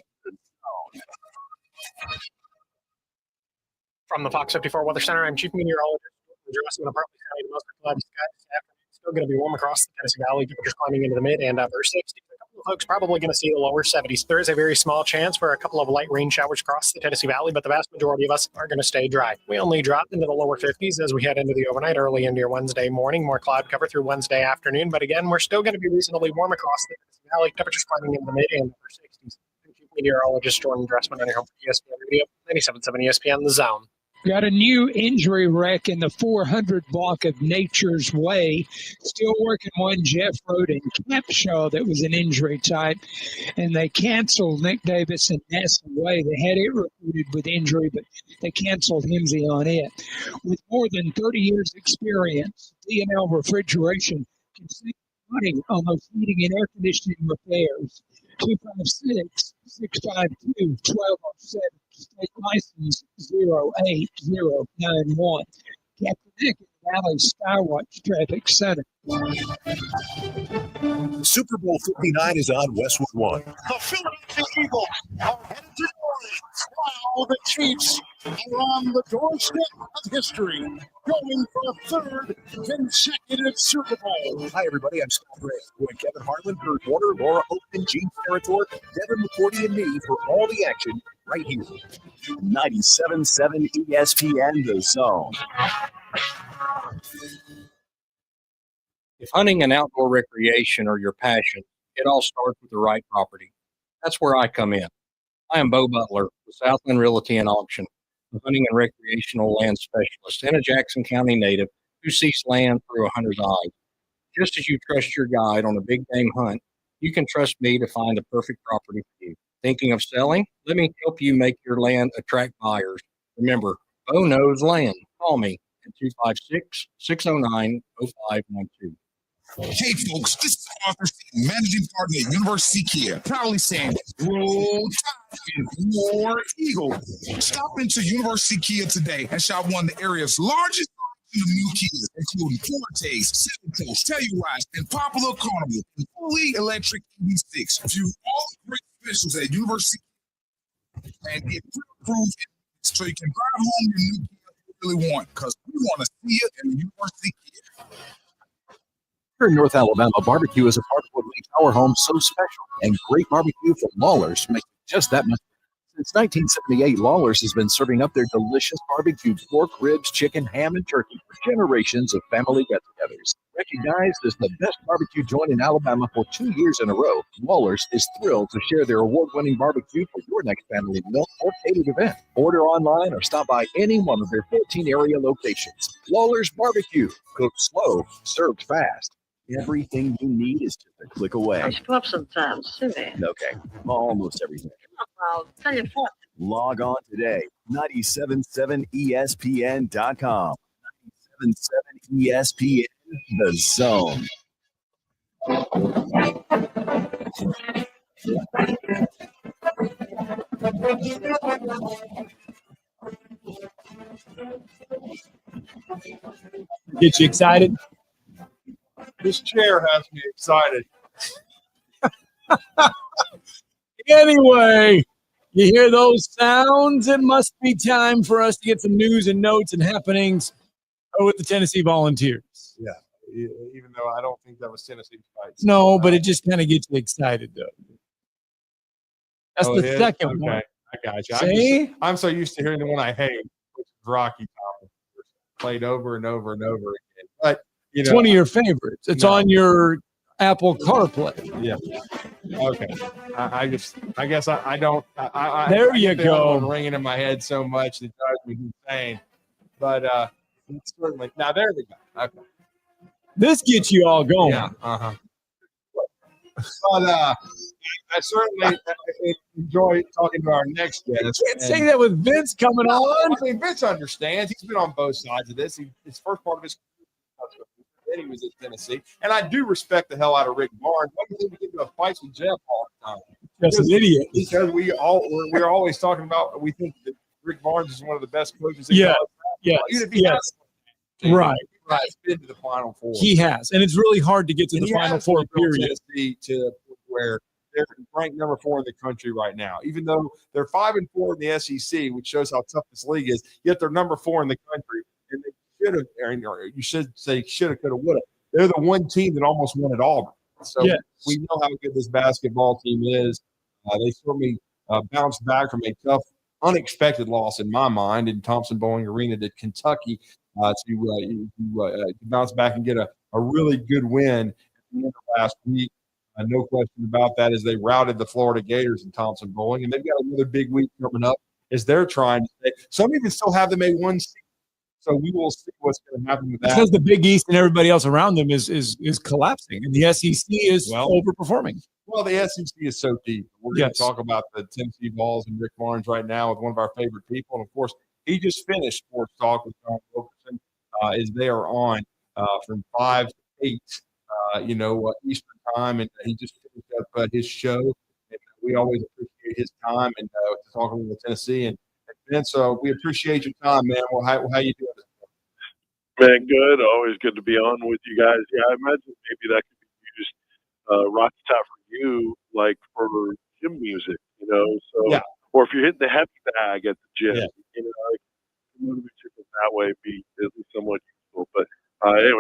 From the Fox 54 Weather Center, I'm Chief Meteorologist. Addressing the partly sunny to mostly cloudy skies this afternoon. Still going to be warm across the Tennessee Valley. Temperatures climbing into the mid and upper 60s. A couple of folks probably going to see the lower 70s. There is a very small chance for a couple of light rain showers across the Tennessee Valley, but the vast majority of us are going to stay dry. We only dropped into the lower 50s as we head into the overnight, early into your Wednesday morning. More cloud cover through Wednesday afternoon, but again, we're still going to be reasonably warm across the Tennessee Valley. Temperatures climbing into the mid and upper 60s. Chief Meteorologist Jordan Dressman on your home for ESPN Radio, 97.7 ESPN The Zone.
Got a new injury wreck in the 400 block of Nature's Way. Still working one. Jeff Road in Capshaw that was an injury type. And they canceled Nick Davis and Nessa Way. They had it reported with injury, but they canceled Himsey on it. With more than 30 years experience, D&L Refrigeration can save money on those heating and air conditioning repairs. 256-652-1207. State license 08091. Captain Nick at Valley Skywatch Traffic Center.
Super Bowl 59 is on Westwood One.
The Philadelphia Eagles are headed to New Orleans. While the Chiefs
are on the doorstep of history, going for a third consecutive Super Bowl.
Hi, everybody. I'm Scott Gray. With Kevin Harlan, Kurt Warner, Laura Oakman, Gene Ferrator, Devin McCourty, and me for all the action right here.
97.7 ESPN The Zone.
If hunting and outdoor recreation are your passion, it all starts with the right property. That's where I come in. I am Bo Butler with Southland Realty and Auction, a hunting and recreational land specialist and a Jackson County native who sees land through a hunter's eyes. Just as you trust your guide on a big game hunt, you can trust me to find the perfect property for you. Thinking of selling? Let me help you make your land attract buyers. Remember, Bo knows land. Call me at 256-609-0512.
Hey folks, this is Arthur Seaton, managing partner at University Kia, proudly saying, roll tide and war eagle. Stop into University Kia today and shop one of the area's largest selection of new Kias, including Fortes, Seltos, Telluride, and Popular Carnival, and fully electric EV6. View all the great specials at University Kia and get pre-approved so you can drive home your new Kia you really want, because we want to see you in University Kia.
Here in North Alabama, barbecue is a part of what makes our home so special, and great barbecue from Lawler's makes it just that much. Since 1978, Lawler's has been serving up their delicious barbecued pork, ribs, chicken, ham, and turkey for generations of family get-togethers. Recognized as the best barbecue joint in Alabama for 2 years in a row, Lawler's is thrilled to share their award-winning barbecue for your next family meal or catered event. Order online or stop by any one of their 14 area locations. Lawler's Barbecue, cooked slow, served fast. Everything you need is just a click away.
I screw up sometimes, too, man.
Okay, almost everything.
I'll tell you what.
Log on today, 977ESPN.com. 977 ESPN The Zone.
Get you excited?
This chair has me excited.
Anyway, you hear those sounds? It must be time for us to get some news and notes and happenings with the Tennessee Volunteers.
Yeah, even though I don't think that was Tennessee's fight.
No, but it just kind of gets you excited, though. That's the second one.
I got you.
See?
I'm so used to hearing the one I hate, which is Rocky Top, played over and over and over again. But
it's one of your favorites. It's on your Apple CarPlay.
Yeah. Okay. I guess I don't.
There you
I feel
go.
it ringing in my head so much that drives me insane. But it's certainly now. There we go. Okay.
This gets you all going.
Yeah. But I certainly enjoy talking to our next guest.
You can't say that with Vince coming on.
I mean, Vince understands. He's been on both sides of this. His first part of his then he was at Tennessee, and I do respect the hell out of Rick Barnes. Why do you think we get into fights with Jeff all the time?
Just an idiot.
Because we're always talking about we think that Rick Barnes is one of the best coaches.
Yeah. Right.
He's been to the Final Four.
He has, and it's really hard to get to the Final Four. Period.
Tennessee to where they're ranked number 4 in the country right now, even though they're 5-4 in the SEC, which shows how tough this league is. Yet they're number 4 in the country, and they should have, or you should say, should have, could have, would have. They're the one team that almost won at Auburn. So we know how good this basketball team is. They certainly bounced back from a tough, unexpected loss in my mind in Thompson-Boling Arena to Kentucky to bounce back and get a really good win at the end of last week. No question about that, as they routed the Florida Gators in Thompson-Boling, and they've got another big week coming up as they're trying to stay. Some even still have them a 1 seed. So we will see what's going to happen with that.
Because the Big East and everybody else around them is collapsing, and the SEC is overperforming.
Well, the SEC is so deep. We're going to talk about the Tennessee Vols and Rick Barnes right now with one of our favorite people. And, of course, he just finished Sports Talk with John Wilkerson as they are on from 5 to 8, Eastern time. And he just finished up his show. And we always appreciate his time and talking with Tennessee. And so we appreciate your time, man. Well, how you doing?
Man, good. Always good to be on with you guys. Yeah, I imagine maybe that could be used rock the top for you, like for gym music, So, or if you're hitting the heavy bag at the gym, like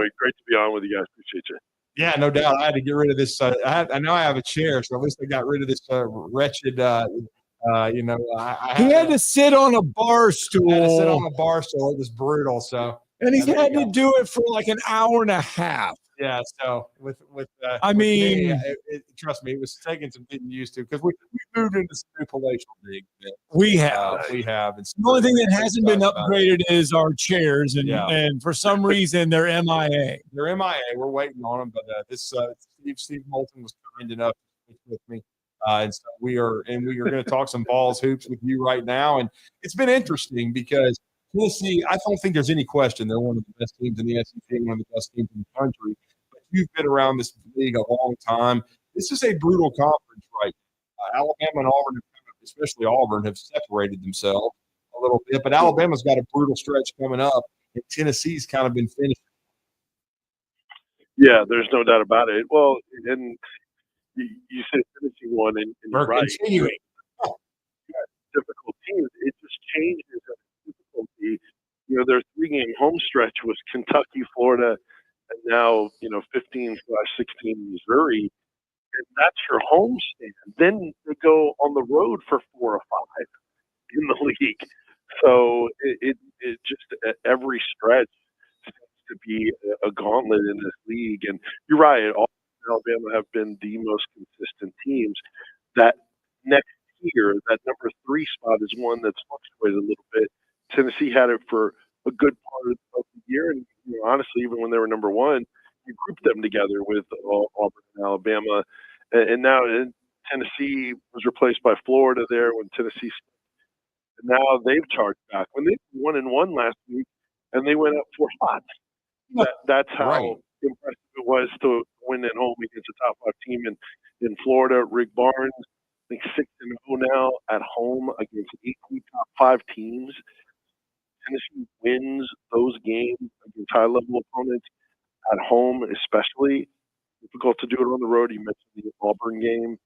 anyway, great to be on with you guys. Appreciate you.
Yeah, no doubt. I had to get rid of this. I know I have a chair, so at least I got rid of this wretched.
He had to sit on a bar stool.
I had to sit on a bar stool. It was brutal. So,
and he had to do it for like an hour and a half.
Yeah. So with
I
with
mean,
me, trust me, it was taking some getting used to because we moved into some new palatial digs.
We have.
And
The only thing that hasn't been
about
upgraded is our chairs, and
Yeah.
and for some reason they're MIA.
They're MIA. We're waiting on them, but Steve Moulton was kind enough to speak with me. And so we are going to talk some balls hoops with you right now. And it's been interesting because Tennessee, I don't think there's any question they're one of the best teams in the SEC, one of the best teams in the country. But you've been around this league a long time. This is a brutal conference, right? Alabama and Auburn, especially Auburn, have separated themselves a little bit. But Alabama's got a brutal stretch coming up, and Tennessee's kind of been finished.
Yeah, there's no doubt about it. Well, and you said Tennessee won, and you're right.
Continuing.
Difficult teams. It just changes the difficulty. Their 3-game home stretch was Kentucky, Florida, and now 15/16 Missouri, and that's your home stand. Then they go on the road for 4 or 5 in the league. So it just every stretch seems to be a gauntlet in this league. And you're right. Alabama have been the most consistent teams. That next year, that number 3 spot is one that's fluctuated a little bit. Tennessee had it for a good part of the year, and honestly, even when they were number 1, you grouped them together with Auburn and Alabama, and now Tennessee was replaced by Florida there when Tennessee. And now they've charged back. When they 1-1 last week, and they went up 4 spots. That's how impressive it was to win at home against a top 5 team in Florida. Rick Barnes, I think 6-0 now at home against 8 top 5 teams. Tennessee wins those games against high-level opponents at home, especially. Difficult to do it on the road. You mentioned the Auburn game.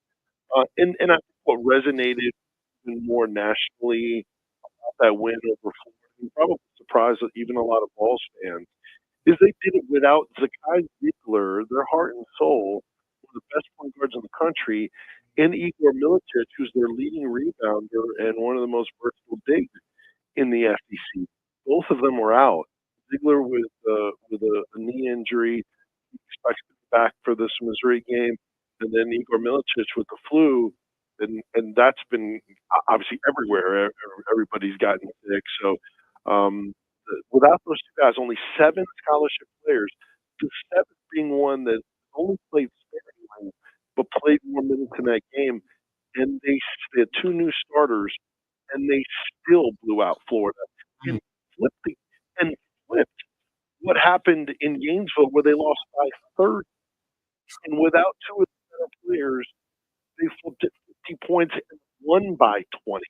And I think what resonated even more nationally about that win over Florida, and probably surprised even a lot of Vols fans, is they did it without Zakai Ziegler, their heart and soul, one of the best point guards in the country, and Igor Milicic, who's their leading rebounder and one of the most versatile bigs in the SEC. Both of them were out. Ziegler with a knee injury, he expects to be back for this Missouri game, and then Igor Milicic with the flu, and that's been obviously everywhere. Everybody's gotten sick. So without those 2 guys, only 7 scholarship players, the 7th being one that only played sparingly but played more minutes in that game, and they had 2 new starters, and they still blew out Florida and flipped what happened in Gainesville where they lost by 30. And without 2 of the better players, they flipped it 50 points and won by 20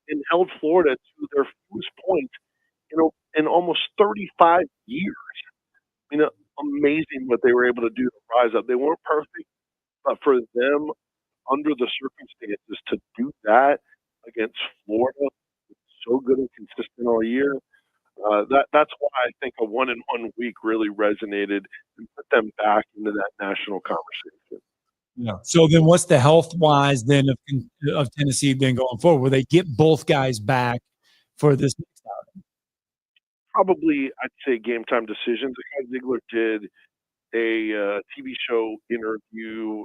and held Florida to their fewest points in almost 35 years. Amazing what they were able to do to rise up. They weren't perfect, but for them, under the circumstances, to do that against Florida, so good and consistent all year, that's why I think a 1-1 week really resonated and put them back into that national conversation.
Yeah. So then what's the health-wise then of Tennessee then going forward? Will they get both guys back for this next outing?
Probably, I'd say game time decisions. Ziegler did a TV show interview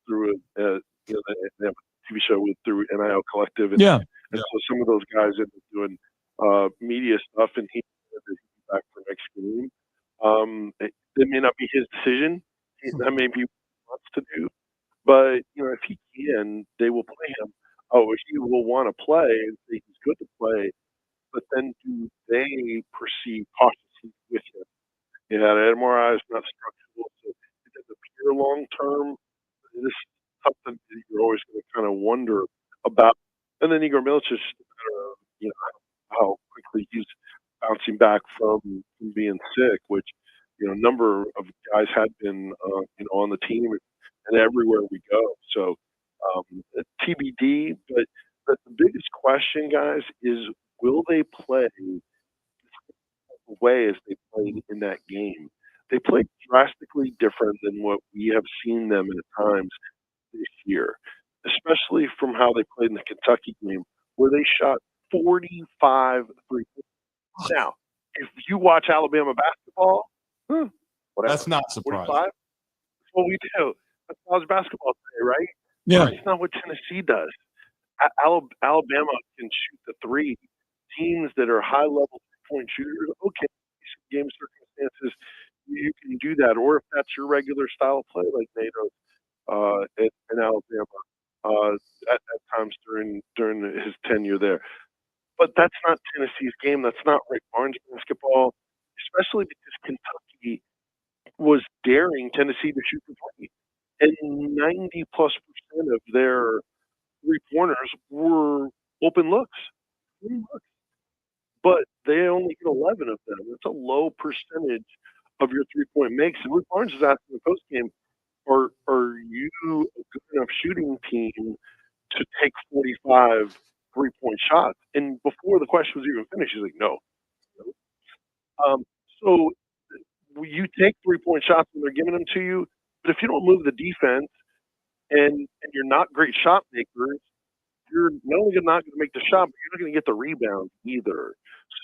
through they have a TV show through NIL Collective. And so some of those guys ended up doing media stuff, and he said that he'd be back for next game. It may not be his decision. That may be what he wants to do. But, if he can, they will play him. He will want to play and say he's good to play. But then do they proceed cautiously with him? The MRI is not structural, so it doesn't appear long-term. This is something that you're always going to kind of wonder about. And then Igor Milicic, how quickly he's bouncing back from being sick, which, a number of guys had been, on the team and everywhere we go. So TBD, but the biggest question, guys, is will they play the way as they played in that game? They played drastically different than what we have seen them at times this year, especially from how they played in the Kentucky game, where they shot 45 3-pointers. Now, if you watch Alabama basketball, whatever,
That's not surprising.
45. That's what we do. That's college basketball today, right?
Yeah.
That's not what Tennessee does. Alabama can shoot the three. Teams that are high-level three-point shooters, okay, game circumstances, you can do that. Or if that's your regular style play, like NATO in Alabama at times during his tenure there. But that's not Tennessee's game. That's not Rick Barnes basketball, especially because Kentucky was daring Tennessee to shoot the three. And 90+% of their three-pointers were open looks. But they only hit 11 of them. That's a low percentage of your three-point makes. And Rick Barnes is asking the postgame, are you a good enough shooting team to take 45 three-point shots? And before the question was even finished, he's like, no. So you take three-point shots when they're giving them to you, but if you don't move the defense and you're not great shot makers, you're not only not going to make the shot, but you're not going to get the rebound either.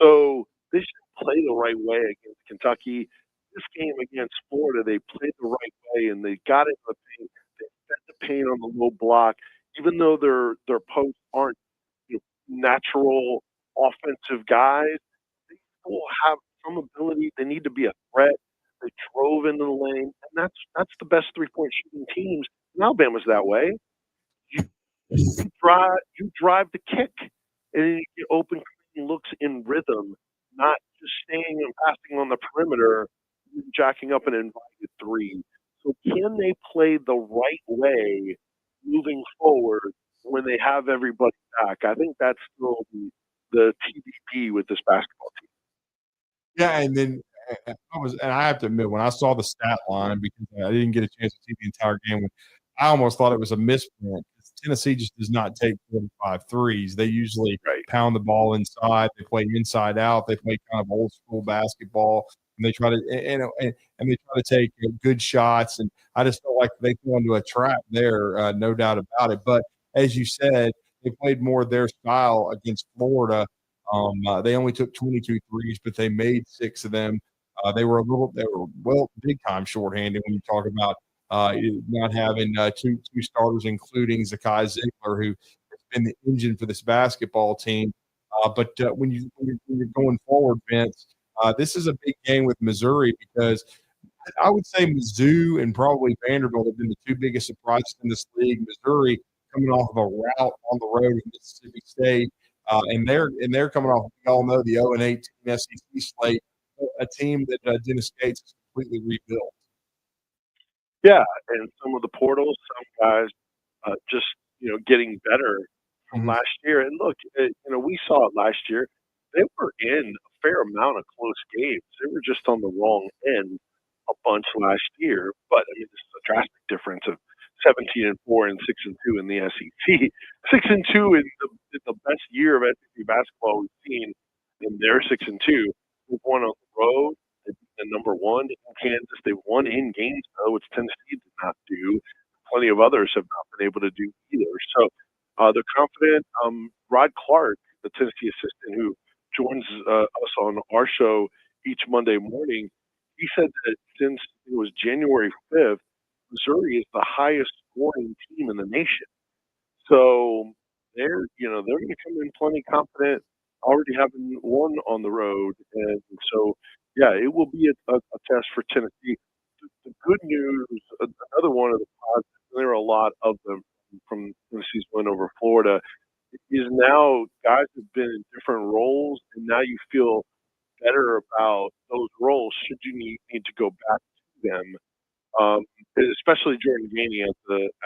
So they should play the right way against Kentucky. This game against Florida, they played the right way, and they got into the paint. They fed the paint on the low block, even though their posts aren't natural offensive guys. They still have some ability. They need to be a threat. They drove into the lane, and that's the best three-point shooting teams. And Alabama's that way. You drive the kick, and you get open looks in rhythm, not just staying and passing on the perimeter, jacking up an invited three. So can they play the right way moving forward when they have everybody back? I think that's still the TBD with this basketball team.
Yeah, and then I have to admit, when I saw the stat line, because I didn't get a chance to see the entire game, I almost thought it was a misprint. Tennessee just does not take 45 threes. They usually pound the ball inside. They play inside out. They play kind of old school basketball, and they try to and they try to take good shots. And I just felt like they fell into a trap there, no doubt about it. But as you said, they played more their style against Florida. They only took 22 threes, but they made 6 of them. They were big time shorthanded when you talk about not having two starters, including Zakai Ziegler, who has been the engine for this basketball team. But when you're going forward, Vince, this is a big game with Missouri, because I would say Mizzou and probably Vanderbilt have been the two biggest surprises in this league. Missouri coming off of a rout on the road in Mississippi State, and they're coming off, we all know, the 0-8 SEC slate, a team that Dennis Gates has completely rebuilt.
Yeah, and some of the portals, some guys just getting better from last year. And look, we saw it last year. They were in a fair amount of close games. They were just on the wrong end a bunch last year. But I mean, this is a drastic difference of 17-4 and 6-2 in the SEC. 6-2 is the best year of SEC basketball we've seen, and they're 6-2. They've won on the road. And number one in Kansas, they won in games though, which Tennessee did not do. Plenty of others have not been able to do either. So they're confident. Rod Clark, the Tennessee assistant who joins us on our show each Monday morning, he said that since it was January 5th, Missouri is the highest scoring team in the nation. So they're going to come in plenty confident, already having won on the road, and so. Yeah, it will be a test for Tennessee. The good news, another one of the positives, and there are a lot of them from Tennessee's win over Florida, is now guys have been in different roles, and now you feel better about those roles should you need to go back to them. Especially Jordan Gainey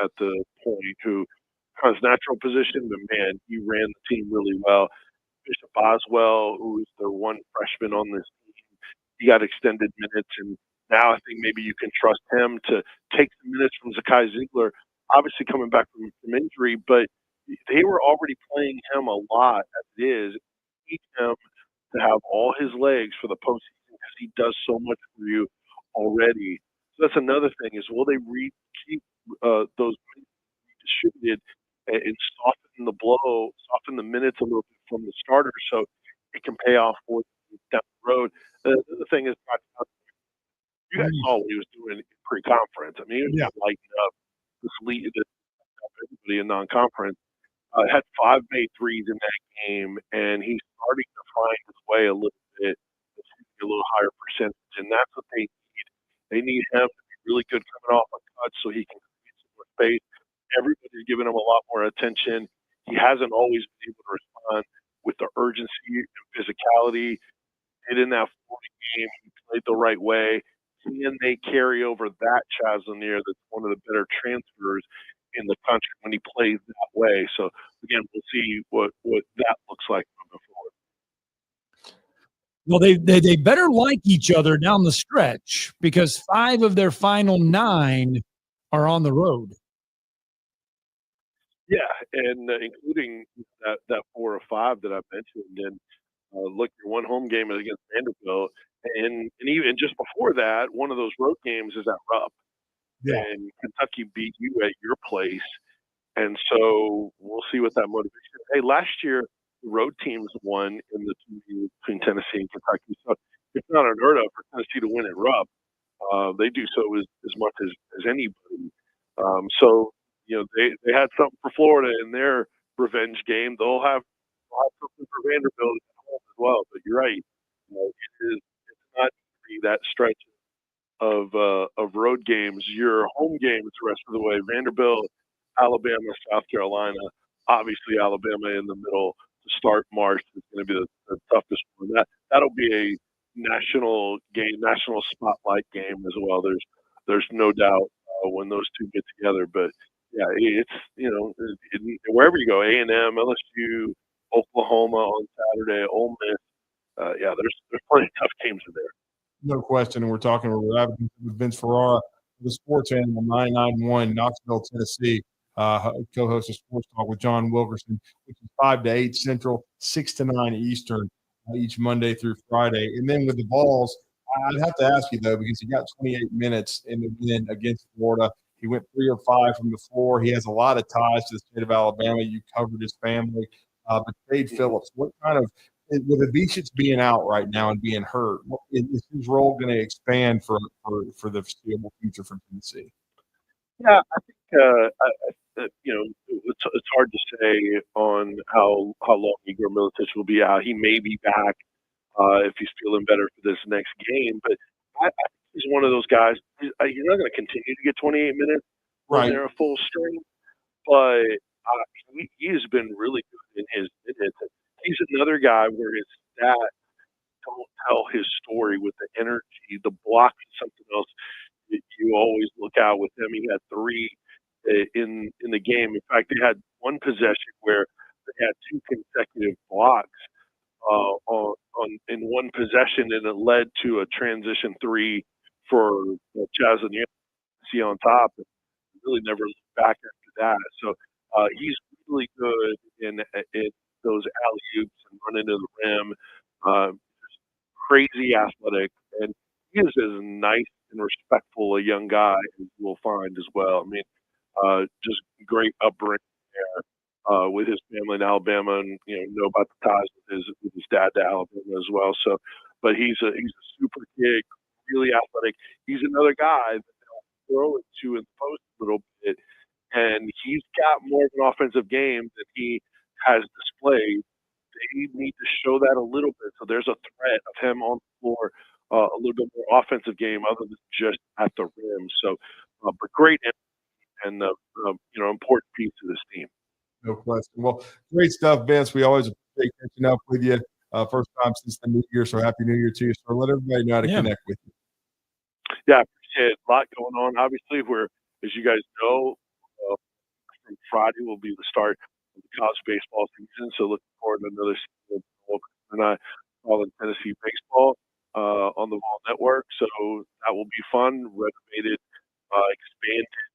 at the point, who has natural position, but man, he ran the team really well. Bishop Boswell, who is the one freshman on this team, he got extended minutes, and now I think maybe you can trust him to take the minutes from Zakai Ziegler, obviously coming back from injury, but they were already playing him a lot as it is. Need him to have all his legs for the postseason because he does so much for you already. So that's another thing is, will they keep those distributed and soften the blow, soften the minutes a little bit from the starter so it can pay off for down the road. The thing is, you guys saw what he was doing in pre-conference. I mean, he was lighting up this lead, everybody in non-conference. Had 5 made threes in that game, and he's starting to find his way a little bit, a little higher percentage, and that's what they need. They need him to be really good coming off a cut so he can create some more space. Everybody's giving him a lot more attention. He hasn't always been able to respond with the urgency and physicality. And in that Florida game, he played the right way. Can they carry over that Chaz Lanier that's one of the better transfers in the country when he plays that way? So, again, we'll see what that looks like moving forward.
Well, they better like each other down the stretch because 5 of their final 9 are on the road.
Yeah, and including that 4 or 5 that I mentioned. And look, your one home game is against Vanderbilt, and even just before that, one of those road games is at Rupp.
Yeah.
And Kentucky beat you at your place, and so we'll see what that motivation. Hey, last year the road teams won in the 2 games between Tennessee and Kentucky, so it's not unheard of for Tennessee to win at Rupp. They do so as much as anybody. So they had something for Florida in their revenge game. They'll have something for Vanderbilt at home as well. But you're right, it's not that stretch of road games. Your home games the rest of the way: Vanderbilt, Alabama, South Carolina. Obviously, Alabama in the middle to start March is going to be the toughest one. That'll be a national game, national spotlight game as well. There's no doubt when those two get together. But yeah, it's wherever you go, A&M, LSU, Oklahoma on Saturday, Ole Miss. There's plenty of tough games in there.
No question. And we're talking with Vince Ferrara, the sports animal 991, Knoxville, Tennessee. Co-host of Sports Talk with John Wilkerson, which is 5 to 8 Central, 6 to 9 Eastern, each Monday through Friday. And then with the balls, I'd have to ask you, though, because he got 28 minutes in the win against Florida. He went 3 or 5 from the floor. He has a lot of ties to the state of Alabama. You covered his family. But Jade Phillips, what kind of – with Avicic being out right now and being hurt, is his role going to expand for the foreseeable future for Tennessee?
Yeah, I think it's hard to say on how long Igor Milicic will be out. He may be back if he's feeling better for this next game, but I think he's one of those guys. He's not going to continue to get 28 minutes when they're a full string, but he has been really good in his minutes. He's another guy where his stats don't tell his story with the energy. The block is something else you always look out with him. He had 3 in the game. In fact, they had one possession where they had 2 consecutive blocks in one possession, and it led to a transition 3 for Chaz Lanier see on top. And really never looked back after that. So he's really good in those alley-oops and running to the rim. Crazy athletic, and he is as nice and respectful a young guy as you'll find as well. I mean, just great upbringing there with his family in Alabama, and know about the ties with his dad to Alabama as well. So, but he's a super kid, really athletic. He's another guy that they'll throw it to in the post a little bit, and he's got more of an offensive game that he has displayed. They need to show that a little bit. So there's a threat of him on the floor, a little bit more offensive game other than just at the rim. So, but great and important piece to this team.
No question. Well, great stuff, Vince. We always appreciate catching up with you. First time since the new year, so happy New Year to you. So let everybody know how to connect with you.
Yeah, I appreciate it. A lot going on. Obviously, as you guys know, from Friday will be the start of the college baseball season. So looking forward to another season of and I following Tennessee baseball on the Ball Network. So that will be fun. Renovated, expanded.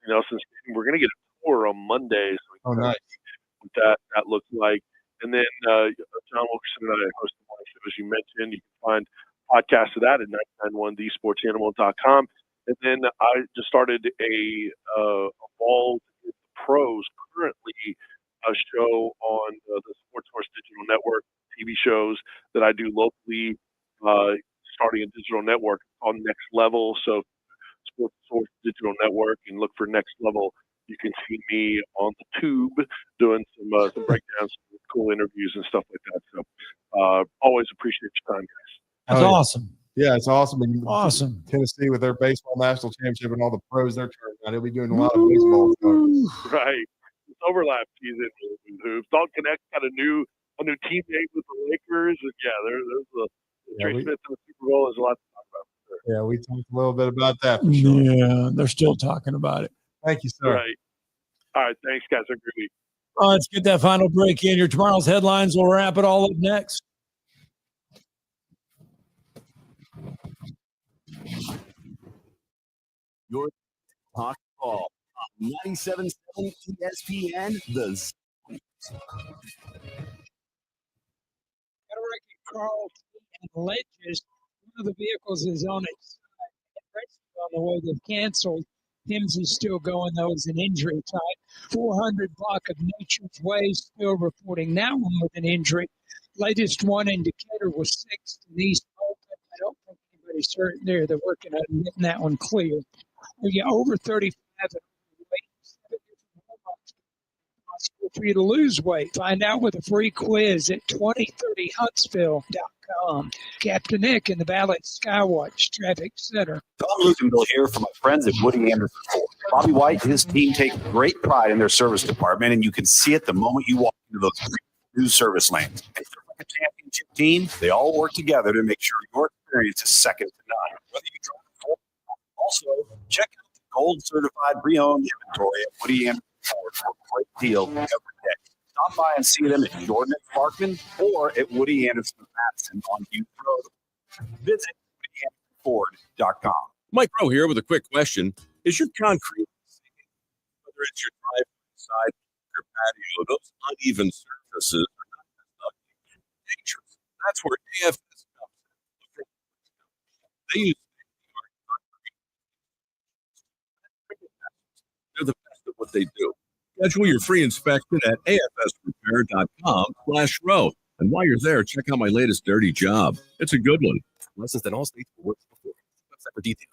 Since we're going to get a tour on Monday, so we can see what that looks like. And then John Wilkerson and I host the morning show, as you mentioned. You can find podcast of that at 991thesportsanimal.com. And then I just started a Evolved Pros currently a show on the Sports Source Digital Network TV shows that I do locally, starting a digital network called Next Level. So Sports Source Digital Network, and look for Next Level. You can see me on the tube doing some breakdowns, some cool interviews and stuff like that. So always appreciate your time, guys.
That's awesome.
Yeah, it's awesome. And
Awesome.
Tennessee with their baseball national championship and all the pros they're turning out. He'll be doing a lot of baseball stuff.
Right. It's overlap season with hoops. Dalton Connect got a new teammate with the Lakers. And yeah, there's Trey Smith in the Super Bowl. There's a lot to talk about. For sure.
Yeah, we talked a little bit about that for sure.
Yeah, they're still talking about it.
Thank you, sir.
Right. All right. Thanks, guys. Have a great week.
Let's get that final break in. Your tomorrow's headlines will wrap it all up next.
Your talk ball on 97.7 ESPN. The Zone.
Carl and Ledges. One of the vehicles is on its side. On the way they've canceled. Hims is still going, though, as an injury type. 400 block of Nature's Way still reporting that one with an injury. Latest one in Decatur was 6th in East Bolton. I don't think anybody's certain there. They're working on getting that one clear. Yeah, over 35 possible for you to lose weight. Find out with a free quiz at 2030huntsville.com. Captain Nick in the Valley Skywatch Traffic Center.
Tom Lukenville here for my friends at Woody Anderson Ford. Bobby White and his team take great pride in their service department, and you can see it the moment you walk into those new service lanes. If they're like a championship team, they all work together to make sure your experience is second to none. Whether you drive a Ford, also check out the gold certified pre-owned inventory at Woody Anderson Ford for a great deal every day. Stop by and see them at Jordan at Parkman or at Woody Anderson Madison on Butte Road. Visit WoodyAndersonFord.com.
Mike Rowe here with a quick question. Is your concrete sinking? Whether it's your driveway, side, your patio, those uneven surfaces are not dangerous. That's where AFS comes in. They use they're the best at what they do. Schedule your free inspection at afsrepair.com/row. And while you're there, check out my latest dirty job. It's a good one.
Licensed in all states for work before. Website for details.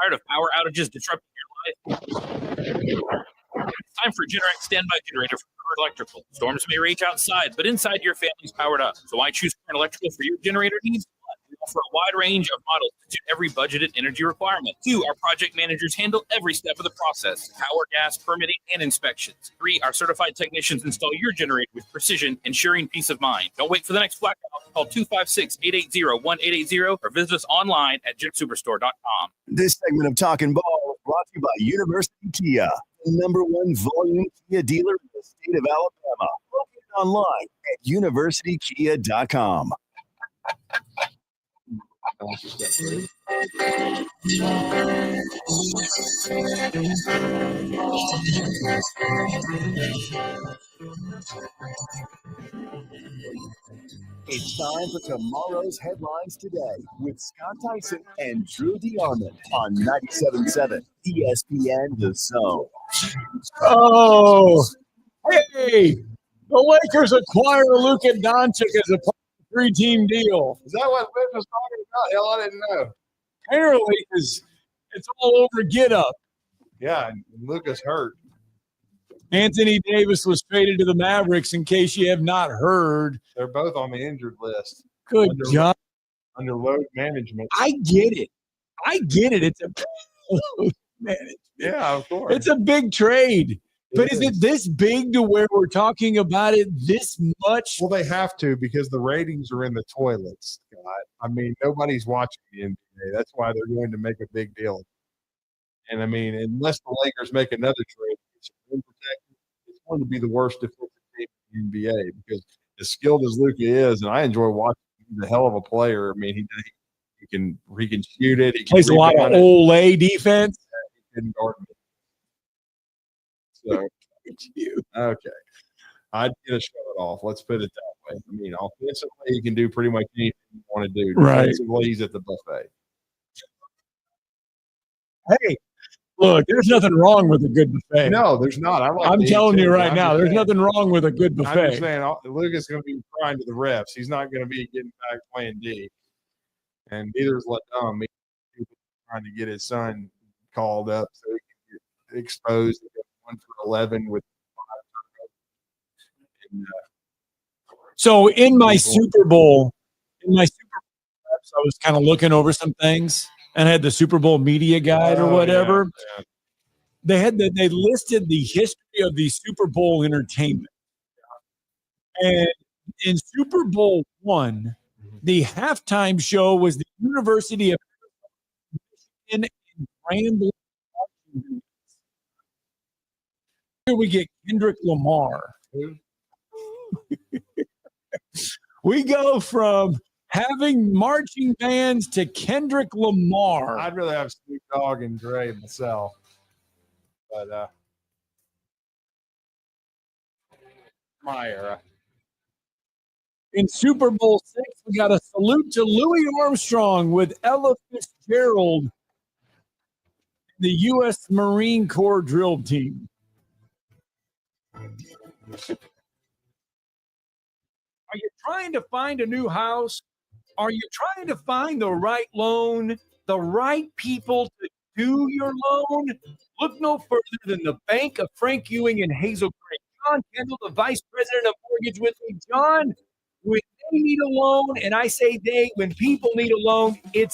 Tired of power outages disrupting your life? It's time for Generac Standby Generator from Current Electrical. Storms may rage outside, but inside your family's powered up. So why choose Current Electrical for your generator needs? We offer a wide range of models to suit every budgeted energy requirement. 2, our project managers handle every step of the process: power, gas, permitting, and inspections. 3, our certified technicians install your generator with precision, ensuring peace of mind. Don't wait for the next blackout. Call 256-880-1880 or visit us online at jetsuperstore.com.
This segment of Talkin' Ball is brought to you by University Kia, the #1 volume Kia dealer in the state of Alabama. Located online at universitykia.com. It's time for tomorrow's headlines today with Scott Tyson and Drew DeArmond on 97.7 ESPN The Zone.
Oh, hey, the Lakers acquire Luka Doncic as a 3-team deal.
Is that what Liv was talking about? Hell, I didn't know.
Apparently, because it's all over get up.
Yeah, and Luka's hurt.
Anthony Davis was traded to the Mavericks, in case you have not heard.
They're both on the injured list.
Good job.
Under load management.
I get it. It's a load management.
Yeah, of course.
It's a big trade. But is it this big to where we're talking about it this much?
Well, they have to because the ratings are in the toilets, Scott. I mean, nobody's watching the NBA. That's why they're going to make a big deal. And, I mean, unless the Lakers make another trade, it's going to be the worst defensive team in the NBA because as skilled as Luka is, and I enjoy watching him, he's a hell of a player. I mean, he can shoot it. He
plays a lot of Olay defense.
He can guard me. So, okay. I'd get a shut it off. Let's put it that way. I mean, offensively, he can do pretty much anything you want to do.
Right.
Defensively, he's at the buffet.
Hey, look, there's nothing wrong with a good buffet.
No, there's not.
I'm telling you right now, there's nothing wrong with a good
I'm just
buffet.
saying, Lucas is going to be crying to the refs. He's not going to be getting back playing D. And neither is Ladom. He's trying to get his son called up so he can get exposed. 1 for 11 with 5 turnovers.
So in my Super Bowl, I was kind of looking over some things and had the Super Bowl media guide or whatever.
Yeah.
They listed the history of the Super Bowl entertainment. And in Super Bowl I, the halftime show was the University of Michigan and Grambling. Here we get Kendrick Lamar. We go from having marching bands to Kendrick Lamar.
I'd rather have Snoop Dogg and Dre myself. But my era.
In Super Bowl VI, we got a salute to Louis Armstrong with Ella Fitzgerald, the U.S. Marine Corps drill team. Are you trying to find a new house? Are you trying to find the right loan, the right people to do your loan? Look no further than the Bank of Frank Ewing and Hazel Creek. John Kendall, the Vice President of Mortgage with me. John, when they need a loan, and I say they, when people need a loan, it's